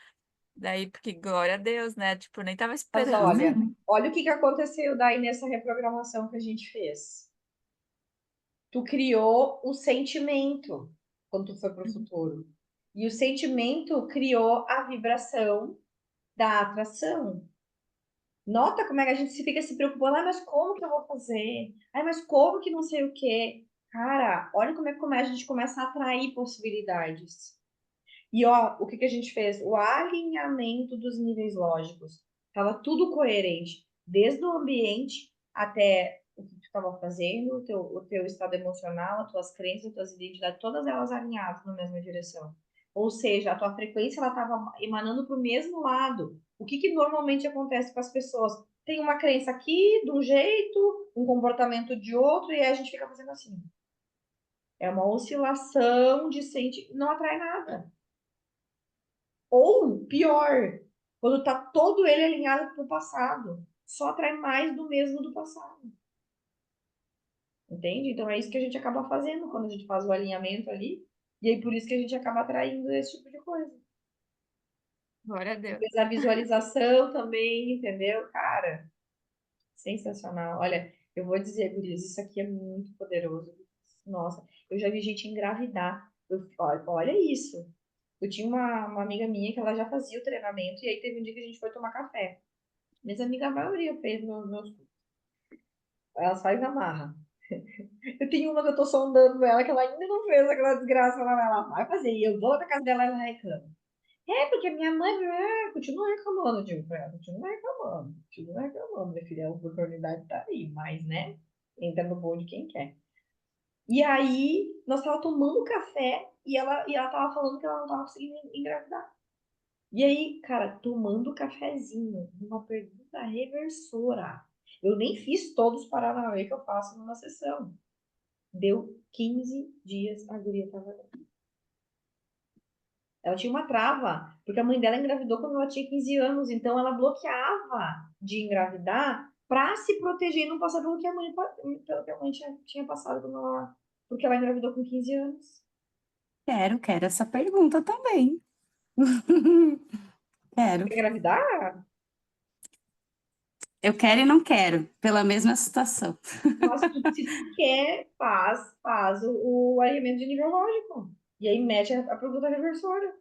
Speaker 3: daí, porque glória a Deus, né? Tipo, eu nem tava
Speaker 1: Mas
Speaker 3: esperando.
Speaker 2: Amém.
Speaker 1: olha o que que aconteceu daí nessa reprogramação que a gente fez. Tu criou o sentimento quando tu foi para o futuro. E o sentimento criou a vibração da atração. Nota como é que a gente se fica se preocupando, mas como que eu vou fazer? Ai, mas como que não sei o quê? Cara, olha como a gente começa a atrair possibilidades. E ó, o que que a gente fez? O alinhamento dos níveis lógicos. Tava tudo coerente, desde o ambiente até o que tu estava fazendo, o teu estado emocional, as tuas crenças, as tuas identidades, todas elas alinhadas na mesma direção. Ou seja, a tua frequência ela estava emanando para o mesmo lado. O que que normalmente acontece com as pessoas? Tem uma crença aqui de um jeito, um comportamento de outro, e aí a gente fica fazendo assim. É uma oscilação de sentimento, não atrai nada. Ou, pior, quando tá todo ele alinhado pro passado, só atrai mais do mesmo do passado. Entende? Então é isso que a gente acaba fazendo quando a gente faz o alinhamento ali. E aí por isso que a gente acaba atraindo esse tipo de coisa.
Speaker 3: Glória a
Speaker 1: E
Speaker 3: Deus.
Speaker 1: fez a visualização também, entendeu? Cara, sensacional. Olha, eu vou dizer, Gurias, isso aqui é muito poderoso. Nossa, eu já vi gente engravidar. Olha isso. Eu tinha uma amiga minha que ela já fazia o treinamento, e aí teve um dia que a gente foi tomar café. Minhas amigas, a maioria fez meus cursos. Elas fazem na marra. Eu tenho uma que eu tô sondando ela, que ela ainda não fez aquela desgraça. Ela vai fazer. E eu vou lá pra casa dela e ela reclama. É, porque minha mãe continua reclamando, eu digo pra ela, continua reclamando, minha filha, a oportunidade tá aí, mas, né, entra no bolo de quem quer. E aí, nós tava tomando café e ela tava falando que ela não tava conseguindo engravidar. E aí, cara, tomando cafezinho, uma pergunta reversora. Eu nem fiz todos os paranauê que eu faço numa sessão. Deu 15 dias, a guria tava grávida. Ela tinha uma trava, porque a mãe dela engravidou quando ela tinha 15 anos, então ela bloqueava de engravidar para se proteger e não passar pelo que a mãe tinha passado porque ela engravidou com 15 anos.
Speaker 2: Quero essa pergunta também. Quero.
Speaker 1: Quer engravidar?
Speaker 2: Eu quero e não quero, pela mesma situação.
Speaker 1: Mas se tu quer, faz o alinhamento de nível lógico. E aí mete a pergunta reversora.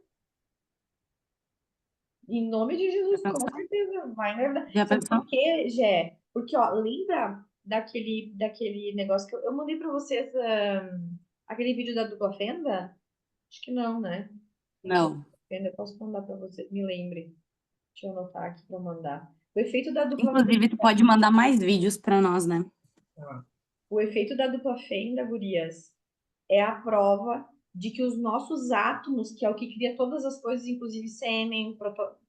Speaker 1: Em nome de
Speaker 2: Já
Speaker 1: Jesus, com
Speaker 2: pensou?
Speaker 1: certeza. Vai engravidar.
Speaker 2: Já
Speaker 1: Sabe por
Speaker 2: pensou?
Speaker 1: quê, Gé? Porque, ó, lembra daquele negócio que eu mandei pra vocês, aquele vídeo da dupla fenda? Acho que não, né?
Speaker 2: Não.
Speaker 1: Fenda, eu posso mandar pra vocês. Me lembre. Deixa eu anotar aqui pra mandar. O efeito da dupla
Speaker 2: Inclusive, tu pode mandar mais vídeos para nós, né?
Speaker 1: O efeito da dupla fenda, gurias, é a prova de que os nossos átomos, que é o que cria todas as coisas, inclusive sêmen,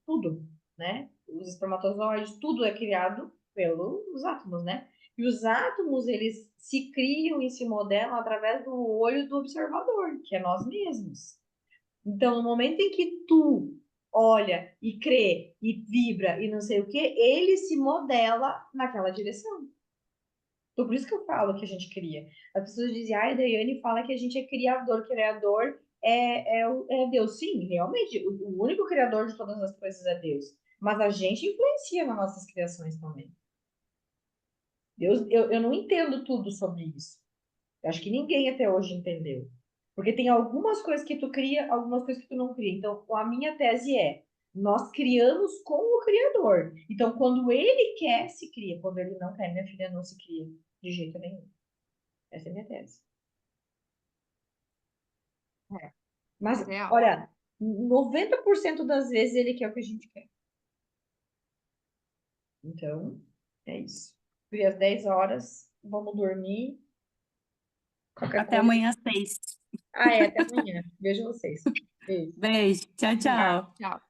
Speaker 1: tudo, né? Os espermatozoides, tudo é criado pelos átomos, né? E os átomos, eles se criam e se modelam através do olho do observador, que é nós mesmos. Então, no momento em que tu olha e crê e vibra e não sei o que, ele se modela naquela direção. Então, por isso que eu falo que a gente cria. As pessoas dizem, ai, a Daiane fala que a gente é criador é Deus. Sim, realmente, o único criador de todas as coisas é Deus. Mas a gente influencia nas nossas criações também. Deus, eu não entendo tudo sobre isso. Eu acho que ninguém até hoje entendeu. Porque tem algumas coisas que tu cria, algumas coisas que tu não cria. Então, a minha tese é, nós criamos com o Criador. Então, quando ele quer, se cria. Quando ele não quer, minha filha, não se cria. De jeito nenhum. Essa é a minha tese.
Speaker 3: É,
Speaker 1: Mas,
Speaker 3: real.
Speaker 1: olha, 90% das vezes ele quer o que a gente quer. Então, é isso. Fui às 10 horas, vamos dormir. Qualquer
Speaker 2: Até
Speaker 1: coisa.
Speaker 2: amanhã às 6.
Speaker 1: Ah, é, até amanhã. Vejo vocês. Beijo.
Speaker 2: Beijo. Tchau, tchau.
Speaker 3: Tchau.